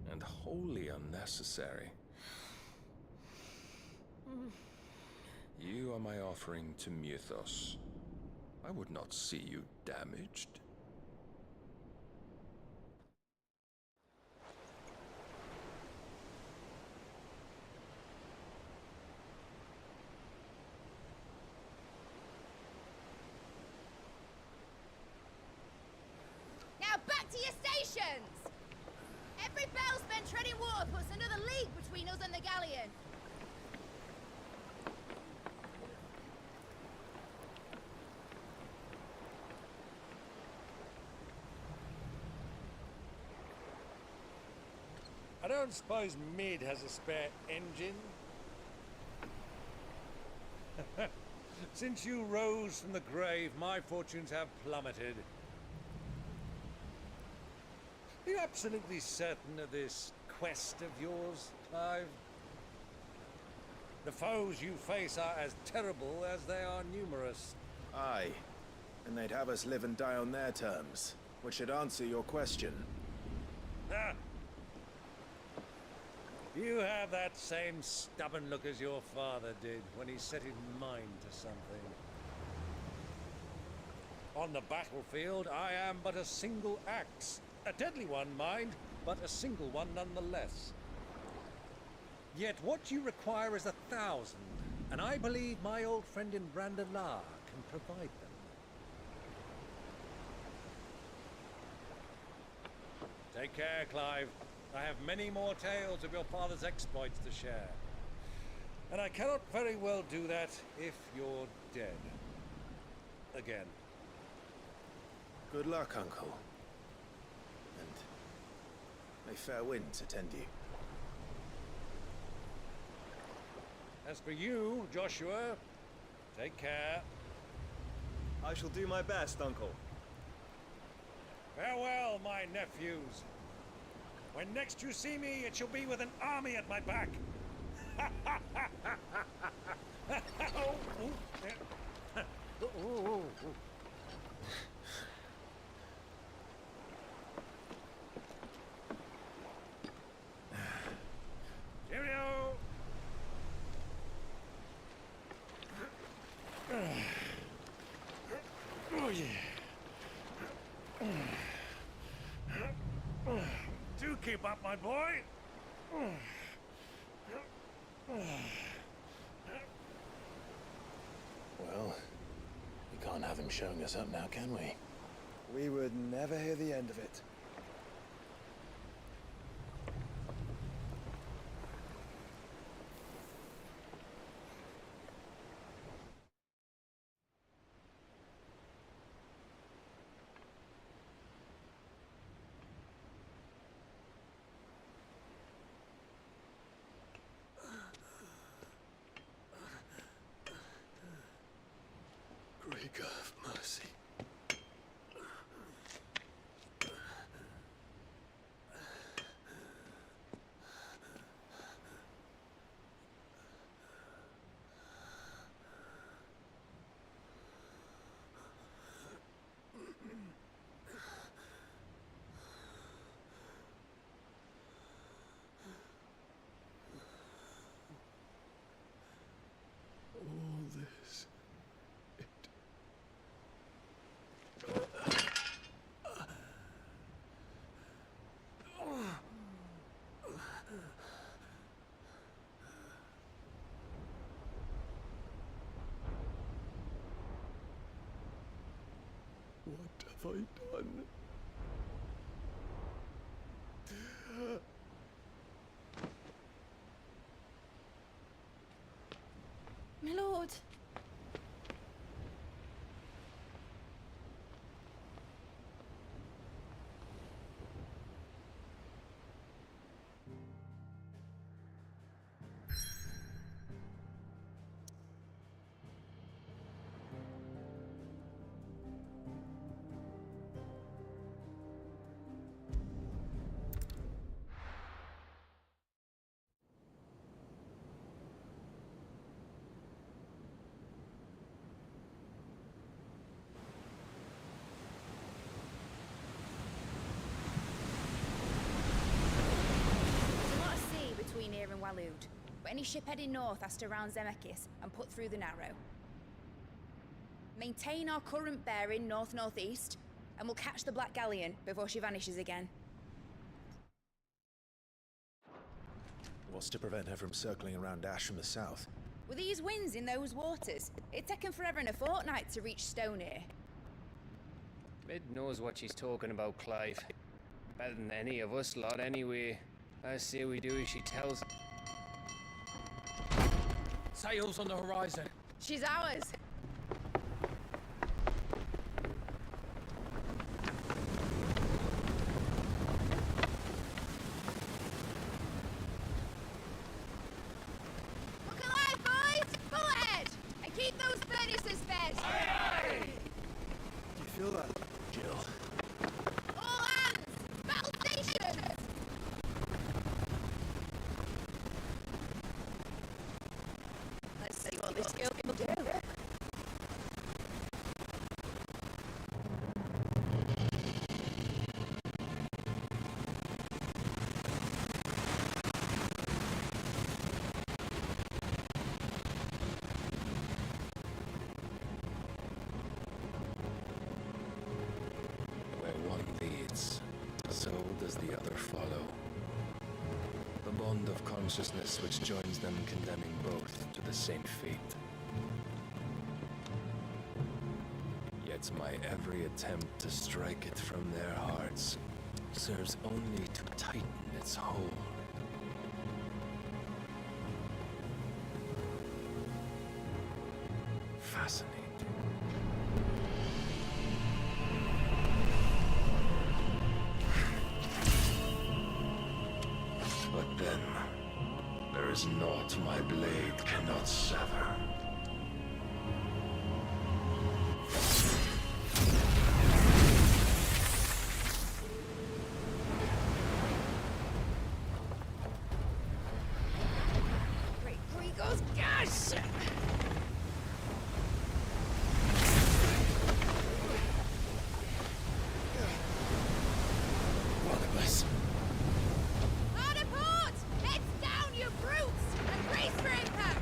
And wholly unnecessary. You are my offering to Mythos. I would not see you damaged. Now back to your stations! Every bell spent treading water puts another league between us and the galleon. I don't suppose Mid has a spare engine? Since you rose from the grave, my fortunes have plummeted. Are you absolutely certain of this quest of yours, Clive? The foes you face are as terrible as they are numerous. Aye. And they'd have us live and die on their terms, which should answer your question. Ah! You have that same stubborn look as your father did when he set his mind to something. On the battlefield, I am but a single axe. A deadly one, mind, but a single one nonetheless. Yet what you require is 1,000, and I believe my old friend in Randalar can provide them. Take care, Clive. I have many more tales of your father's exploits to share. And I cannot very well do that if you're dead. Again. Good luck, Uncle. And may fair winds attend you. As for you, Joshua, take care. I shall do my best, Uncle. Farewell, my nephews. When next you see me, it shall be with an army at my back. Cheerio! Oh, yeah. Do keep up, my boy. Well, we can't have him showing us up now, can we? We would never hear the end of it. Greek of mercy. All this. What have I done? My lord. Alud. But any ship heading north has to round Zemeckis and put through the Narrow. Maintain our current bearing north-northeast, and we'll catch the Black Galleon before she vanishes again. What's to prevent her from circling around Ash from the south? With these winds in those waters, it'd taken forever and a fortnight to reach Stonehenge. Mid knows what she's talking about, Clive. Better than any of us lot, anyway. I say we do as she tells. Sails on the horizon. She's ours. Look alive, boys! Pull ahead! And keep those furnaces fed! Do you feel that? Jill. All hands! Battle stations! Let's see what this girl can do. Where one leads, so does the other follow. The bond of consciousness which joins them condemning both to the same fate. Yet my every attempt to strike it from their hearts serves only to tighten its hold. Fascinating. But then, there is naught my blade cannot sever. Great Gregor's gosh! Barnabas. Hard a port! Heads down, you brutes! And brace for impact!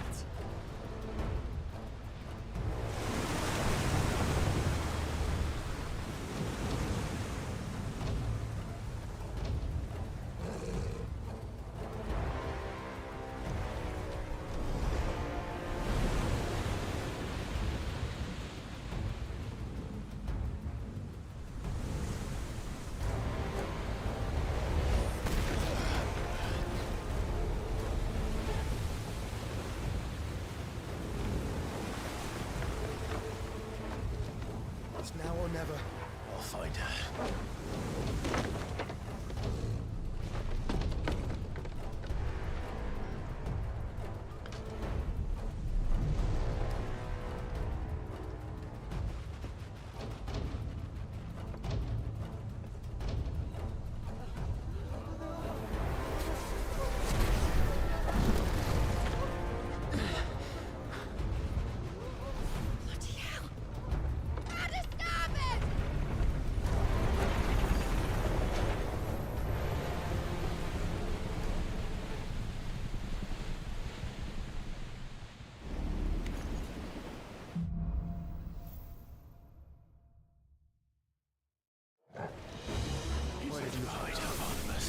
It's now or never. I'll find her. Bloody hell! How to stop it! Where did you hide her, Barnabas?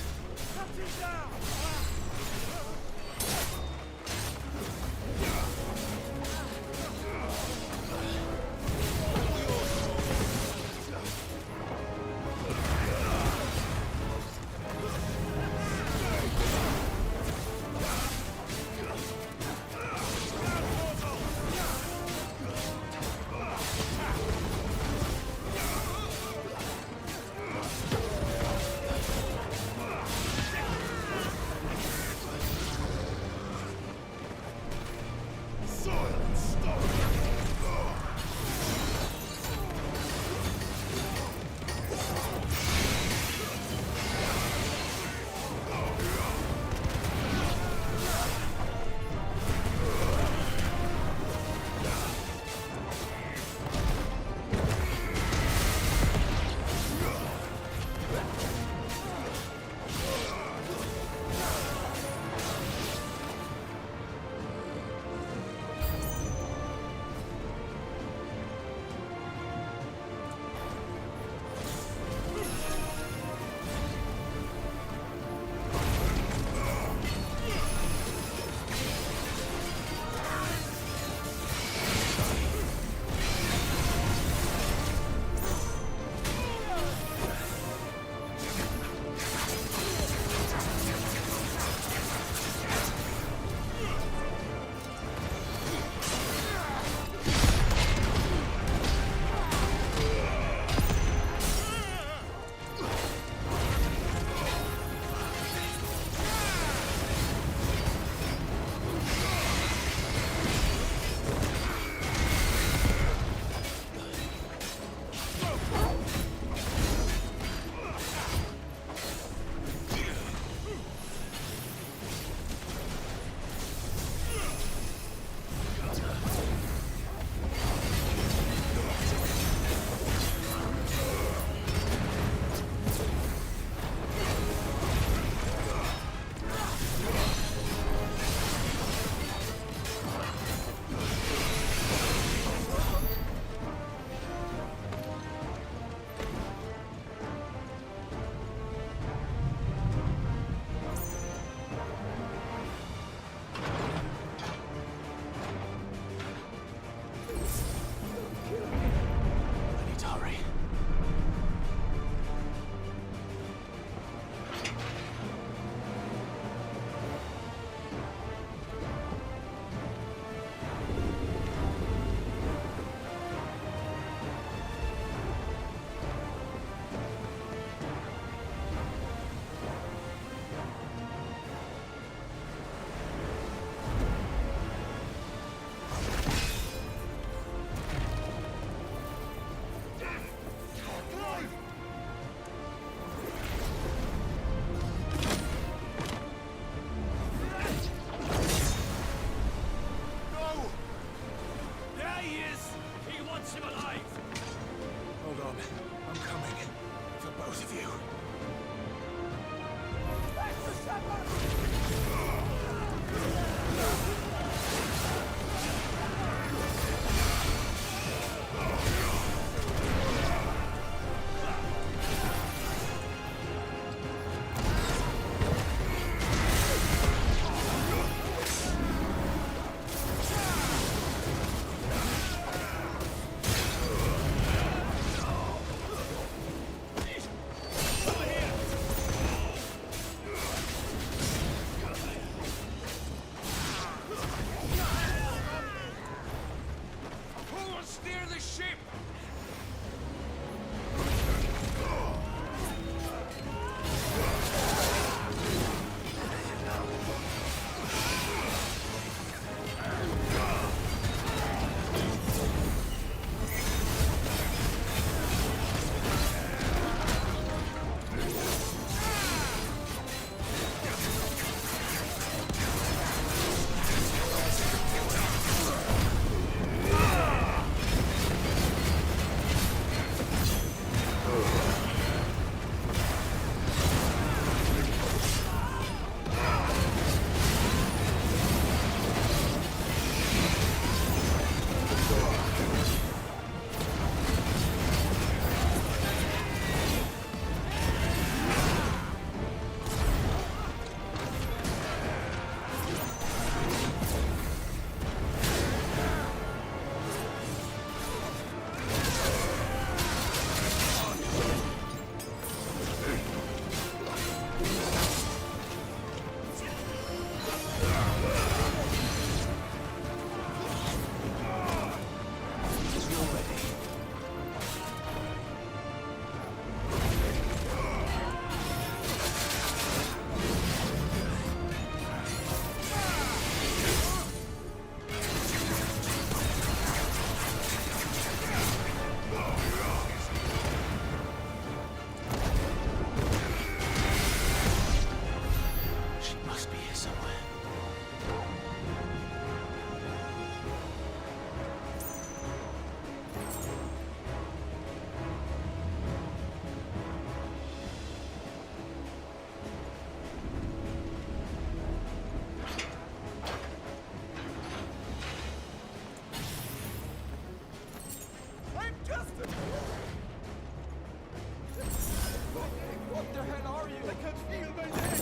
can feel my neck!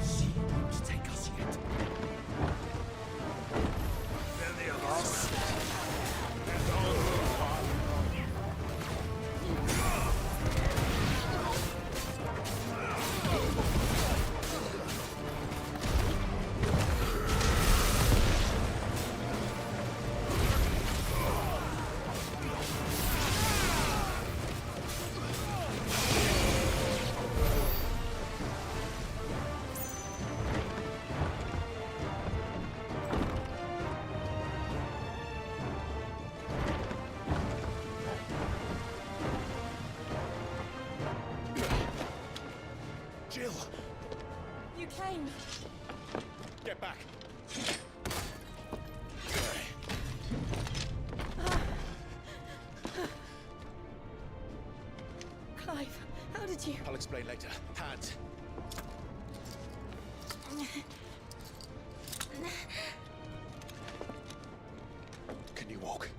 She won't take us yet. Many of us. And all Jill! You came. Get back! Clive, how did you... I'll explain later. Hands. Can you walk?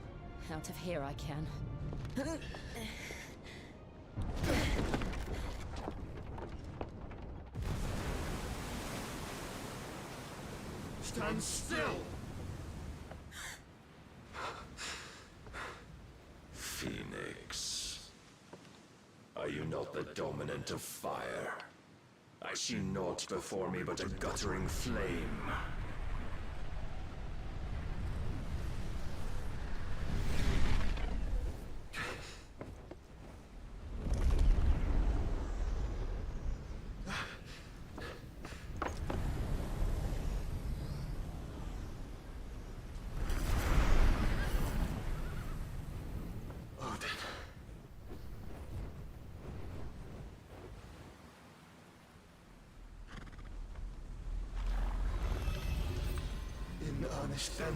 Out of here I can. stand still! Phoenix. Are you not the dominant of fire? I see naught before me but a guttering flame. In earnest, then.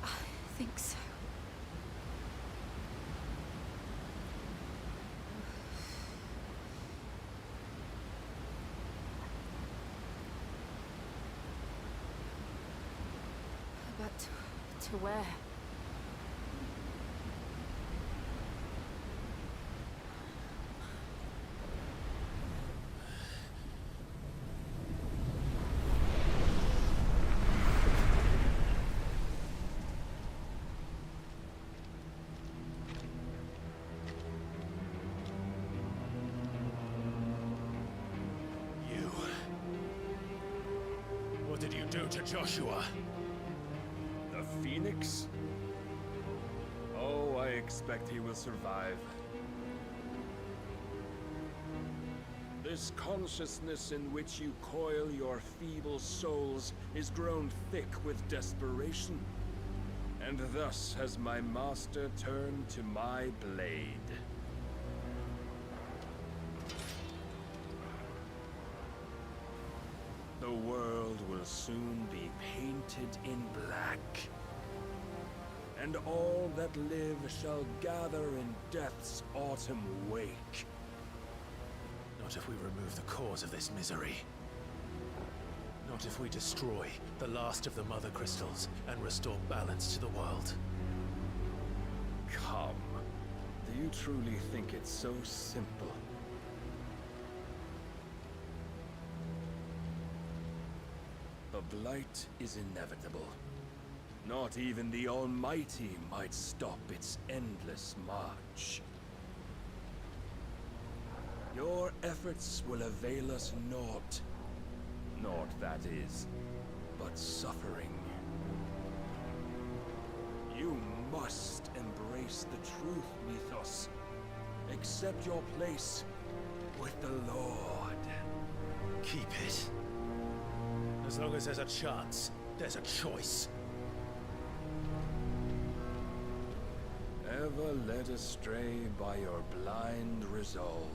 I think so. But to where? What did you do to Joshua? The Phoenix? Oh, I expect he will survive. This consciousness in which you coil your feeble souls is grown thick with desperation. And thus has my master turned to my blade. The world will soon be painted in black, and all that live shall gather in death's autumn wake. Not if we remove the cause of this misery. Not if we destroy the last of the Mother Crystals and restore balance to the world. Come. Do you truly think it's so simple? The Blight is inevitable. Not even the Almighty might stop its endless march. Your efforts will avail us naught. Naught, that is, but suffering. You must embrace the truth, Mythos. Accept your place with the Lord. Keep it. As long as there's a chance, there's a choice. Ever led astray by your blind resolve.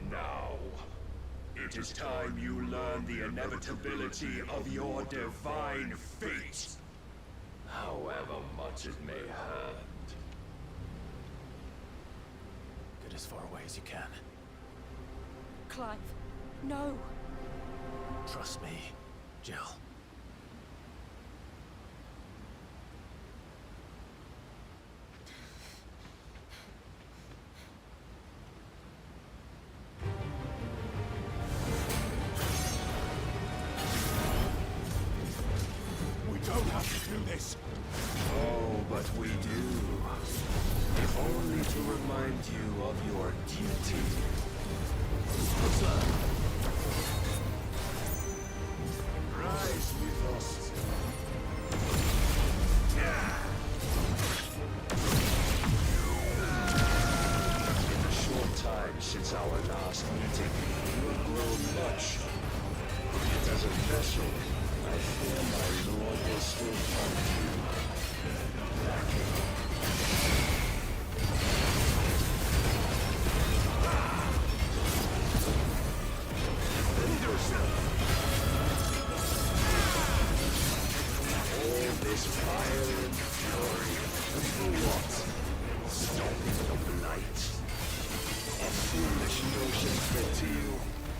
Now, it is time you learn the inevitability of your divine fate. However much it may hurt. Get as far away as you can. Clive, no. Trust me, Jill. We don't have to do this. Oh, but we do. If only to remind you of your duty. Rise, Mythos. In the short time since our last meeting, you have grown much. Yet as a vessel, I fear my lord will still find you lacking. All this fire and fury, and for what? Stopping the blight. A foolish notion fed to you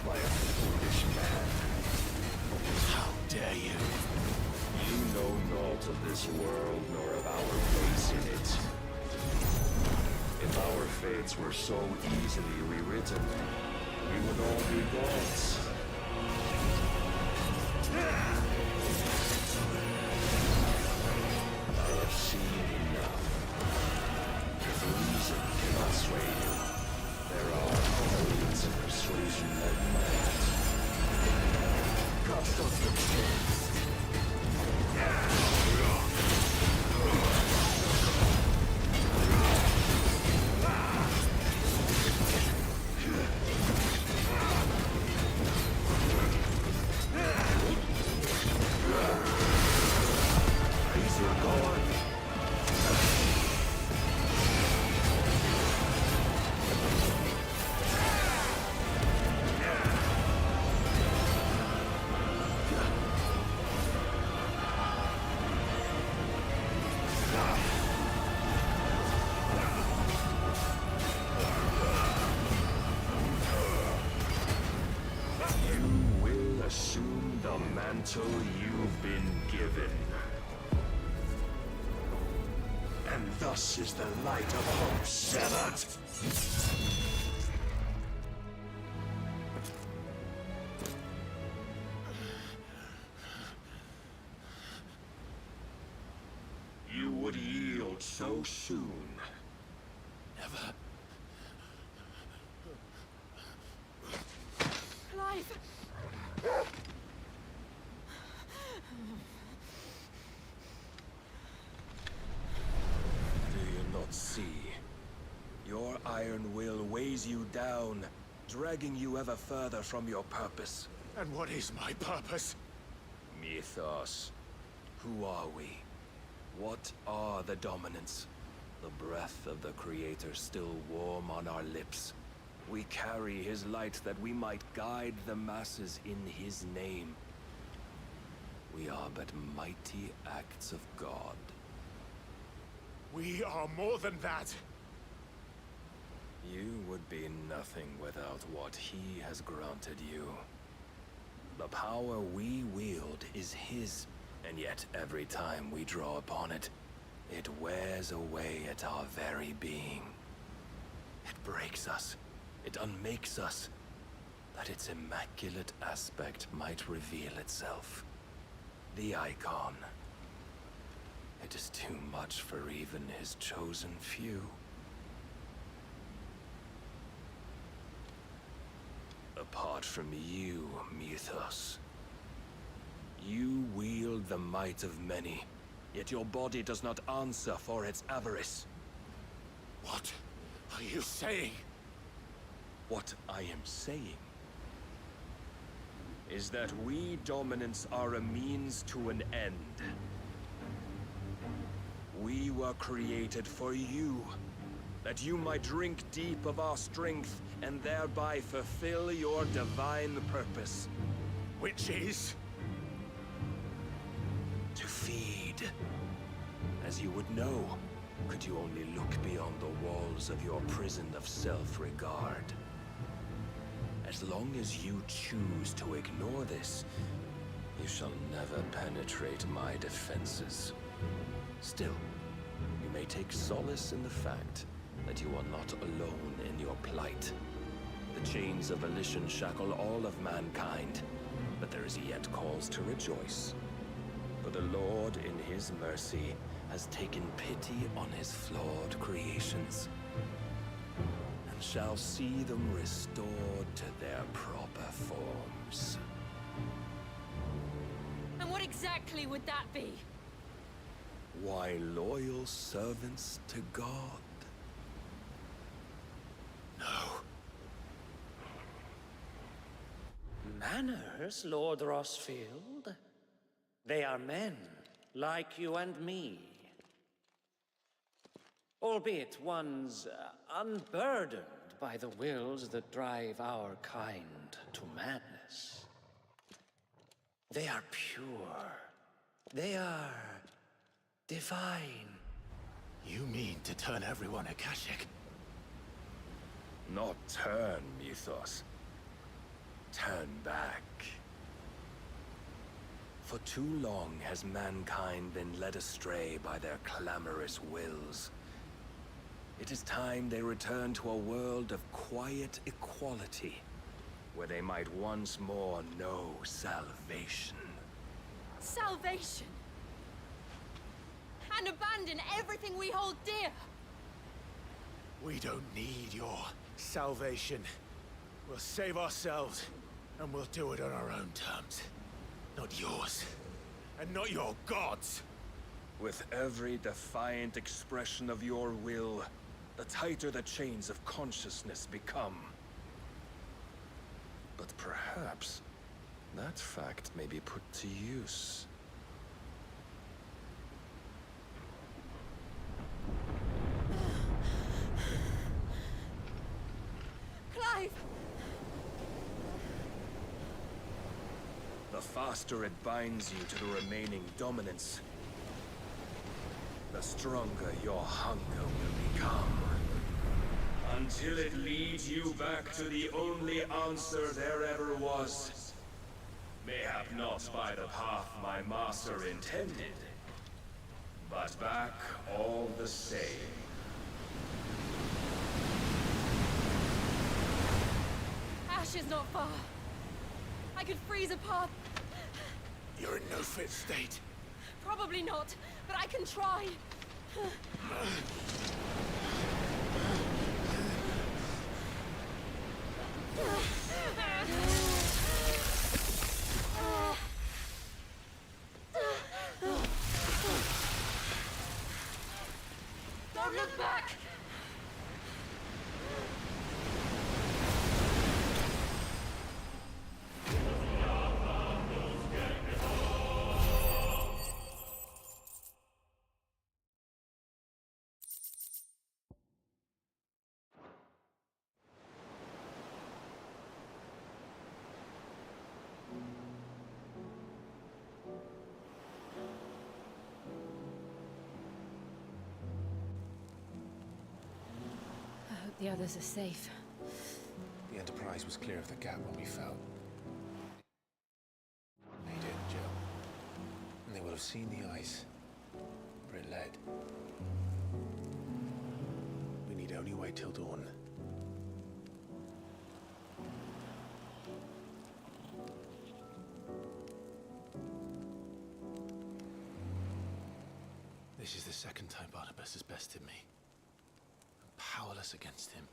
by a foolish man. How dare you? You know naught of this world, nor of our place in it. If our fates were so easily rewritten, we would all be gods. I have seen enough. If reason cannot sway you, there are other means of persuasion that might. Cast off the chains. Assume the mantle you've been given. And thus is the light of hope severed. You would yield so soon. Never. Clive! Do you not see? Your iron will weighs you down, dragging you ever further from your purpose. And what is my purpose? Mythos. Who are we? What are the dominants? The breath of the Creator still warm on our lips. We carry his light that we might guide the masses in his name. We are but mighty acts of God. We are more than that. You would be nothing without what he has granted you. The power we wield is his, and yet every time we draw upon it, it wears away at our very being. It breaks us. It unmakes us, that its immaculate aspect might reveal itself. The icon. It is too much for even his chosen few. Apart from you, Mythos, you wield the might of many, yet your body does not answer for its avarice. What are you saying? What I am saying is that we dominants are a means to an end. We were created for you, that you might drink deep of our strength and thereby fulfill your divine purpose. Which is? To feed. As you would know, could you only look beyond the walls of your prison of self-regard. As long as you choose to ignore this, you shall never penetrate my defenses. Still, you may take solace in the fact that you are not alone in your plight. The chains of volition shackle all of mankind, but there is yet cause to rejoice. For the Lord, in his mercy, has taken pity on his flawed creations, and shall see them restored to their proper forms. And what exactly would that be? Why, loyal servants to God. No. Manners, Lord Rossfield? They are men, like you and me. Albeit ones unburdened by the wills that drive our kind to madness. They are pure. They are divine. You mean to turn everyone Akashic? Not turn, Mythos. Turn back. For too long has mankind been led astray by their clamorous wills. It is time they return to a world of quiet equality, where they might once more know salvation. Salvation! And abandon everything we hold dear! We don't need your salvation. We'll save ourselves, and we'll do it on our own terms. Not yours, and not your gods. With every defiant expression of your will, the tighter the chains of consciousness become. But perhaps that fact may be put to use. Clive! The faster it binds you to the remaining dominance, the stronger your hunger will become. Until it leads you back to the only answer there ever was. Mayhap not by the path my master intended, but back all the same. Ash is not far. I could freeze a path. You're in no fit state. Probably not, but I can try. Don't look back! The others are safe. The Enterprise was clear of the gap when we fell. Made it, Jill. And they will have seen the ice where it led. We need only wait till dawn. This is the second time Barnabas has bested me. I'm powerless against him.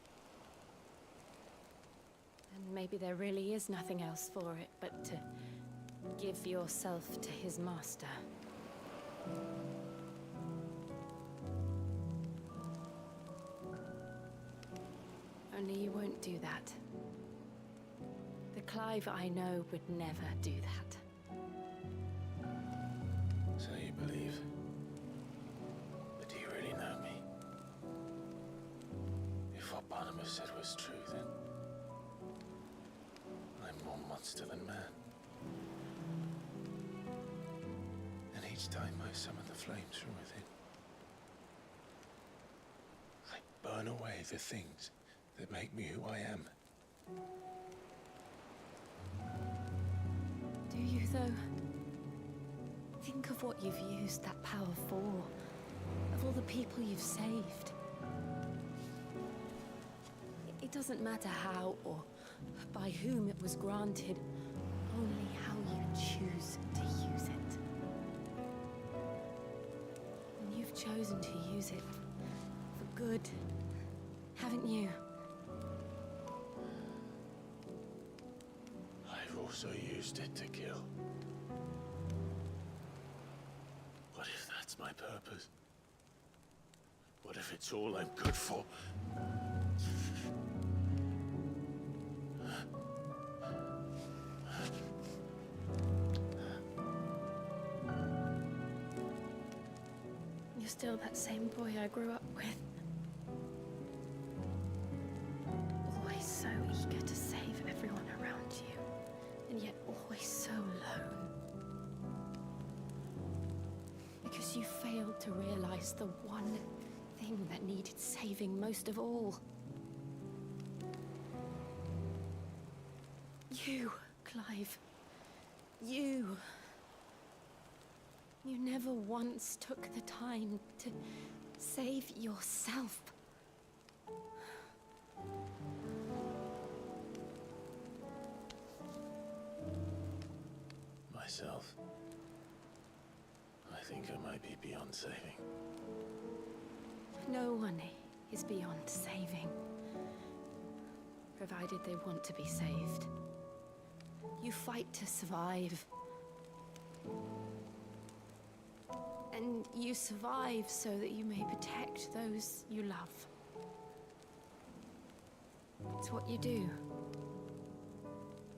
And maybe there really is nothing else for it but to give yourself to his master. Only you won't do that. The Clive I know would never do that. So you believe? But do you really know me? If what Barnabas said was true, then I'm more monster than man. And each time I summon the flames from within, I burn away the things that make me who I am. Do you, though? Think of what you've used that power for. Of all the people you've saved. It doesn't matter how or by whom it was granted, only how you choose to use it. And you've chosen to use it for good, haven't you? I've also used it to kill. What if that's my purpose? What if it's all I'm good for? You're still that same boy I grew up with. Always so eager to save everyone around you, and yet always so alone. Because you failed to realize the one thing that needed saving most of all. You, Clive. You. You never once took the time to save yourself. Myself. I think I might be beyond saving. No one is beyond saving, provided they want to be saved. You fight to survive. And you survive so that you may protect those you love. It's what you do.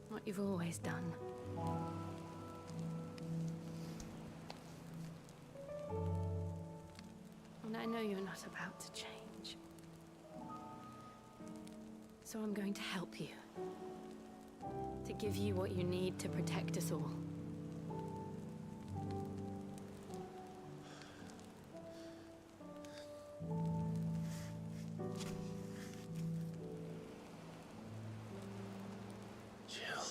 What you've always done. And I know you're not about to change. So I'm going to help you. To give you what you need to protect us all. Jill.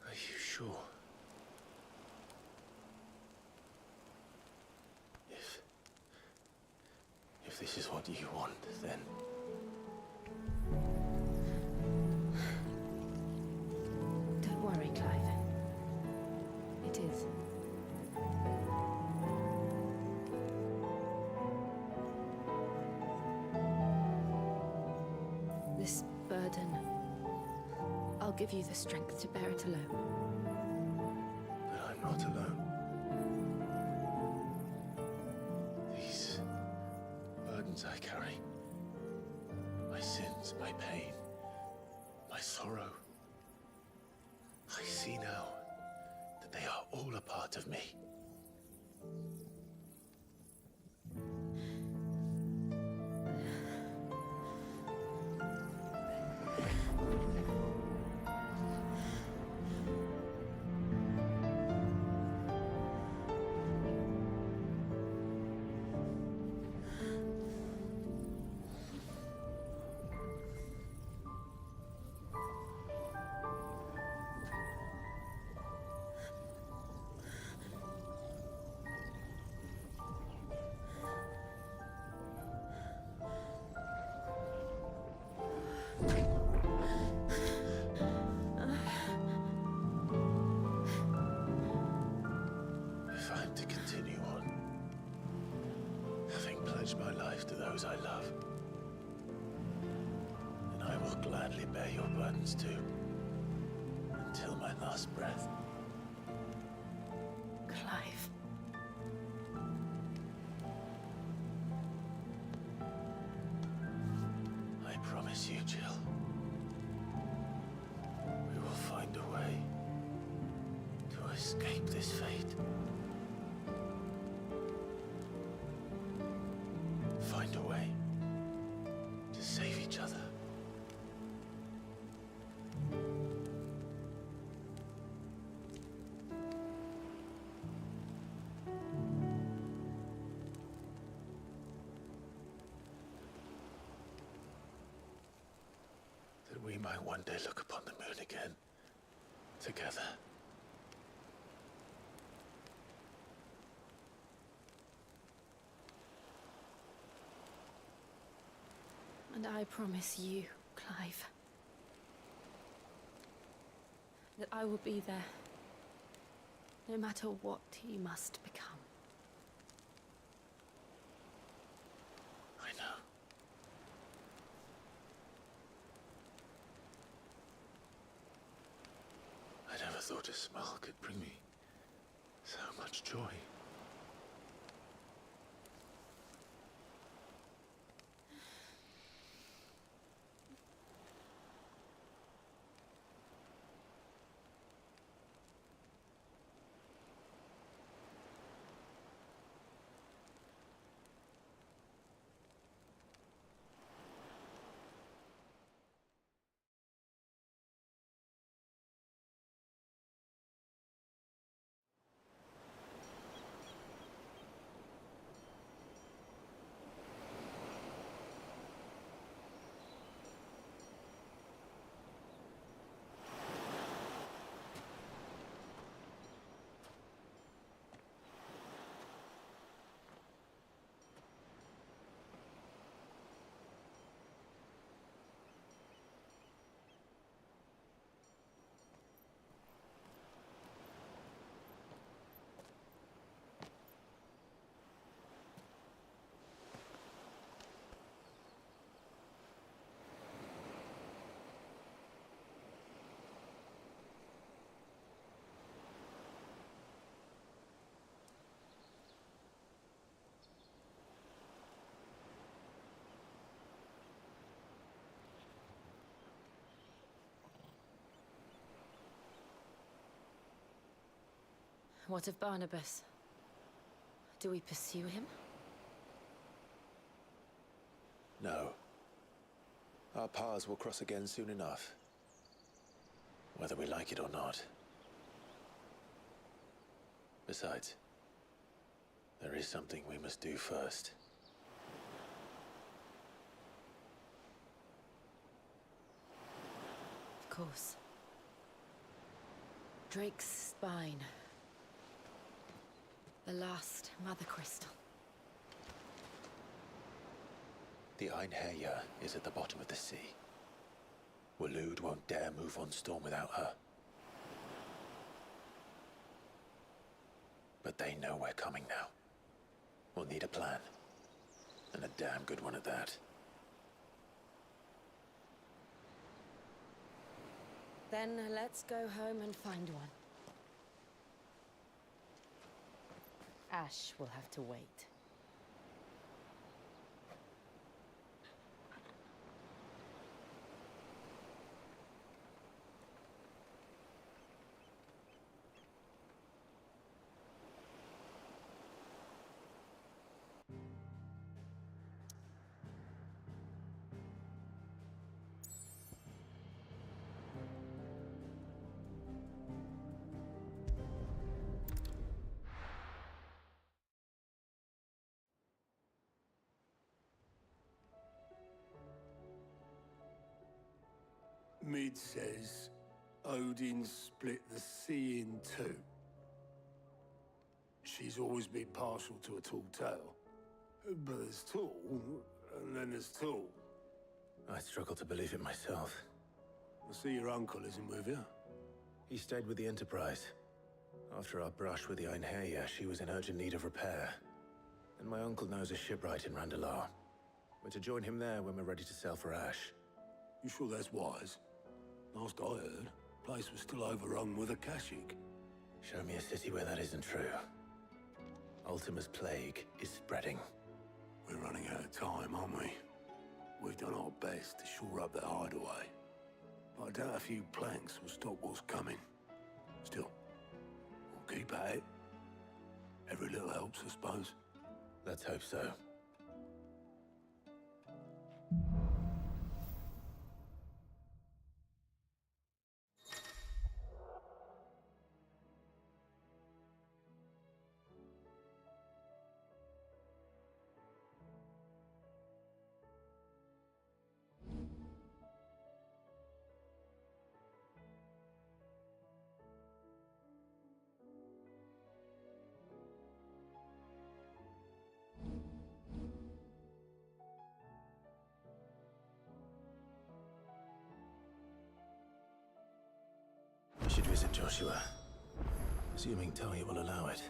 Are you sure? If this is what you want, then... Don't worry, Clive. It is. This burden, I'll give you the strength to bear it alone. But I'm not alone. These burdens I carry, my sins, my pain, my sorrow, I see now that they are all a part of me. pledge my life to those I love. And I will gladly bear your burdens too, until my last breath. Clive. I promise you, Jill. We will find a way to escape this fate. Find a way to save each other. That we might one day look upon the moon again, together. And I promise you, Clive, that I will be there, no matter what you must become. I know. I never thought a smile could bring me so much joy. What of Barnabas? Do we pursue him? No. Our paths will cross again soon enough. Whether we like it or not. Besides, there is something we must do first. Of course. Drake's spine. The last Mother Crystal. The Einherjar is at the bottom of the sea. Waloed won't dare move on Storm without her. But they know we're coming now. We'll need a plan. And a damn good one at that. Then let's go home and find one. Ash will have to wait. Mid says Odin split the sea in two. She's always been partial to a tall tale. But there's tall, and then there's tall. I struggle to believe it myself. I see your uncle isn't with you. He stayed with the Enterprise. After our brush with the Einherjar, she was in urgent need of repair. And my uncle knows a shipwright in Randalar. We're to join him there when we're ready to sail for Ash. You sure that's wise? Last I heard, the place was still overrun with Akashic. Show me a city where that isn't true. Ultima's plague is spreading. We're running out of time, aren't we? We've done our best to shore up that hideaway. But I doubt a few planks will stop what's coming. Still, we'll keep at it. Every little helps, I suppose. Let's hope so. We should visit Joshua, assuming Talia will allow it.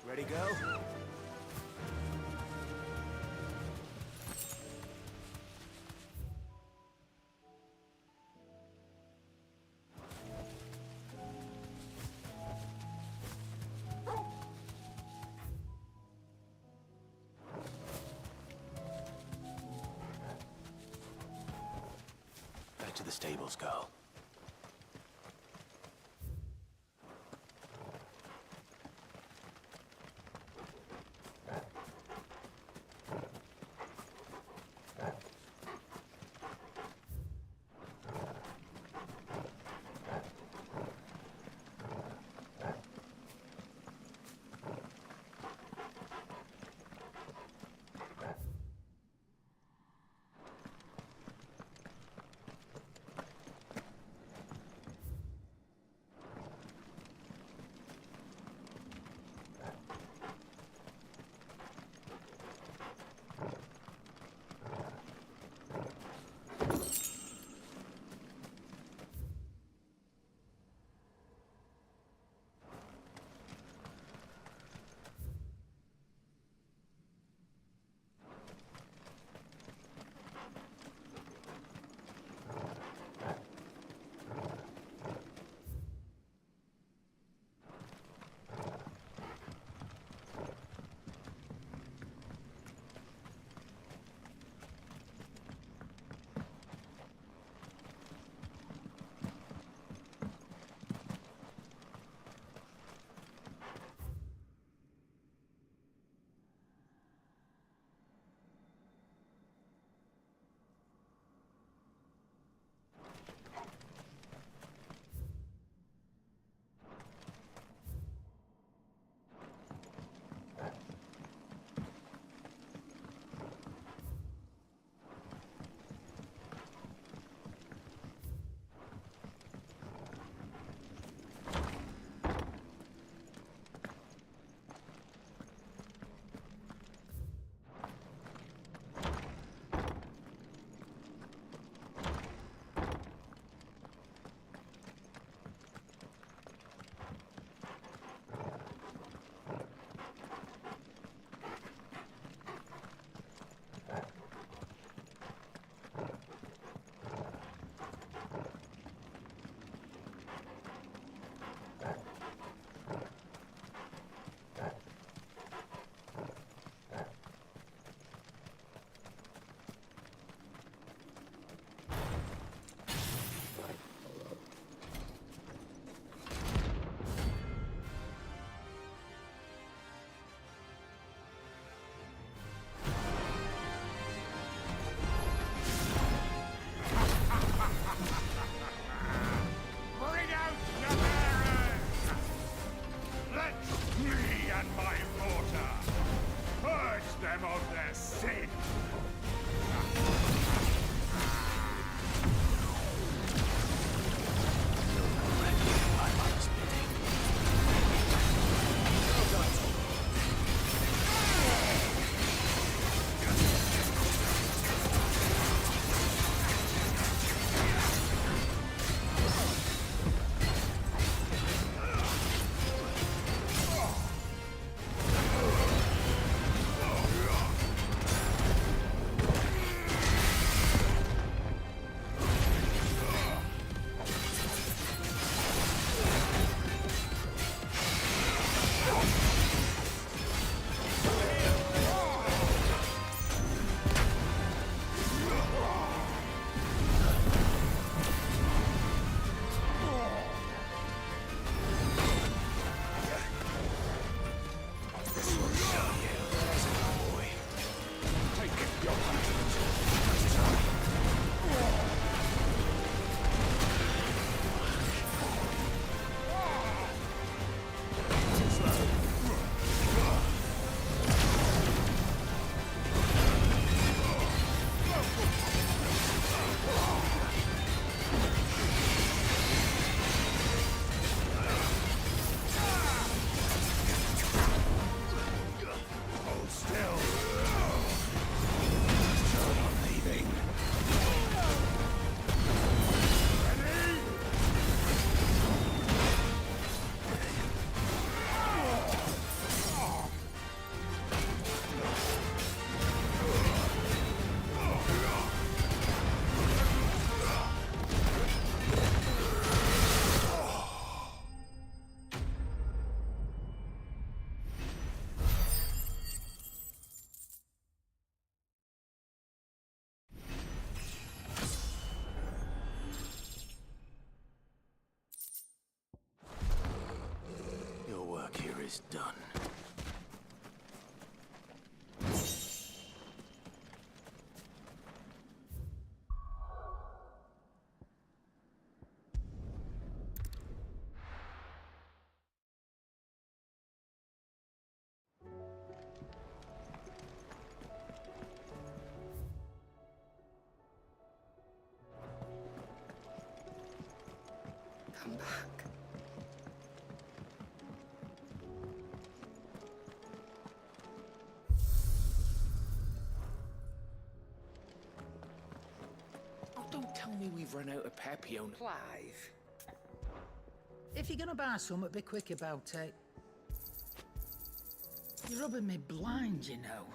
Ready, go? Back to the stables, girl. is done. Come back. Oh, don't tell me we've run out of Pepione. Clive. If you're gonna buy something, be quick about it. You're rubbing me blind, you know.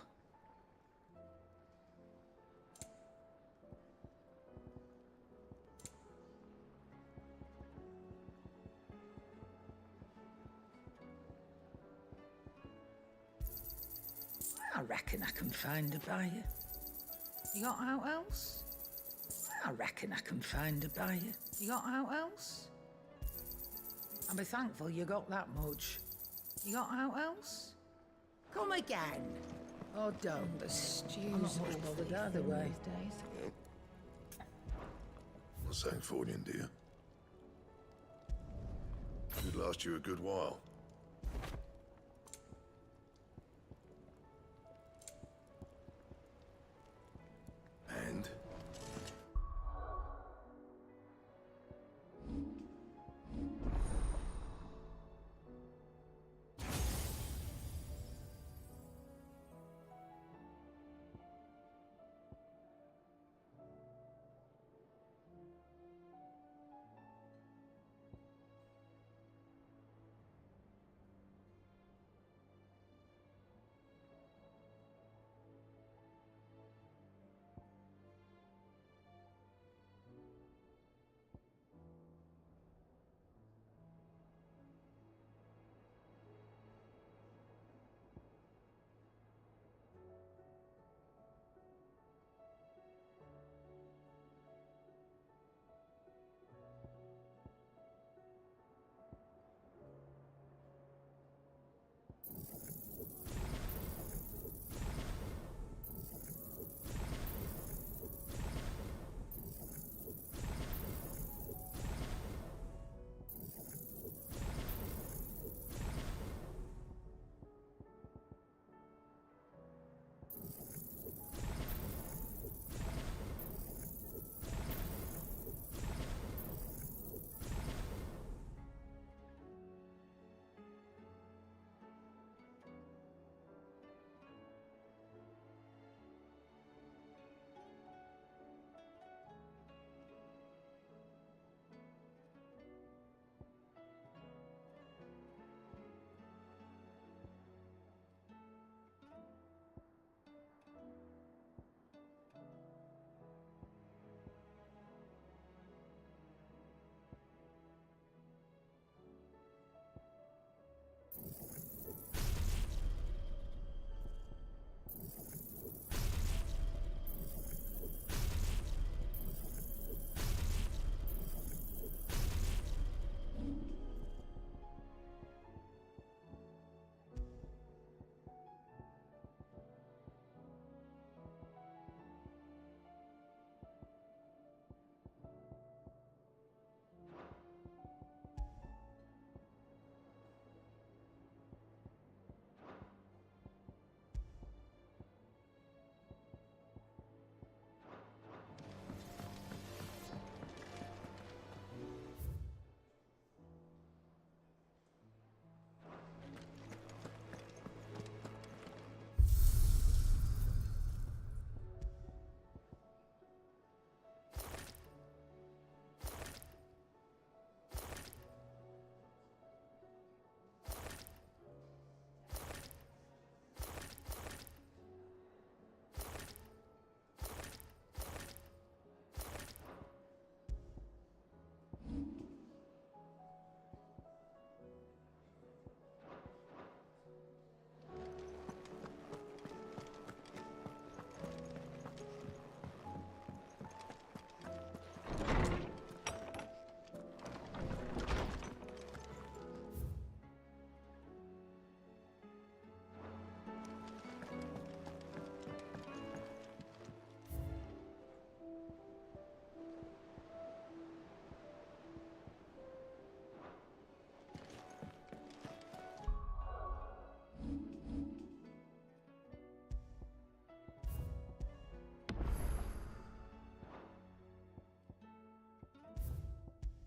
I reckon I can find a buyer. You got out else? I reckon I can find a buyer. You got out else? I'll be thankful you got that much. You got out else? Come again. Oh, don't. The stew's I'm not much bothered either way. What's Sancfordian, dear? Should last you a good while.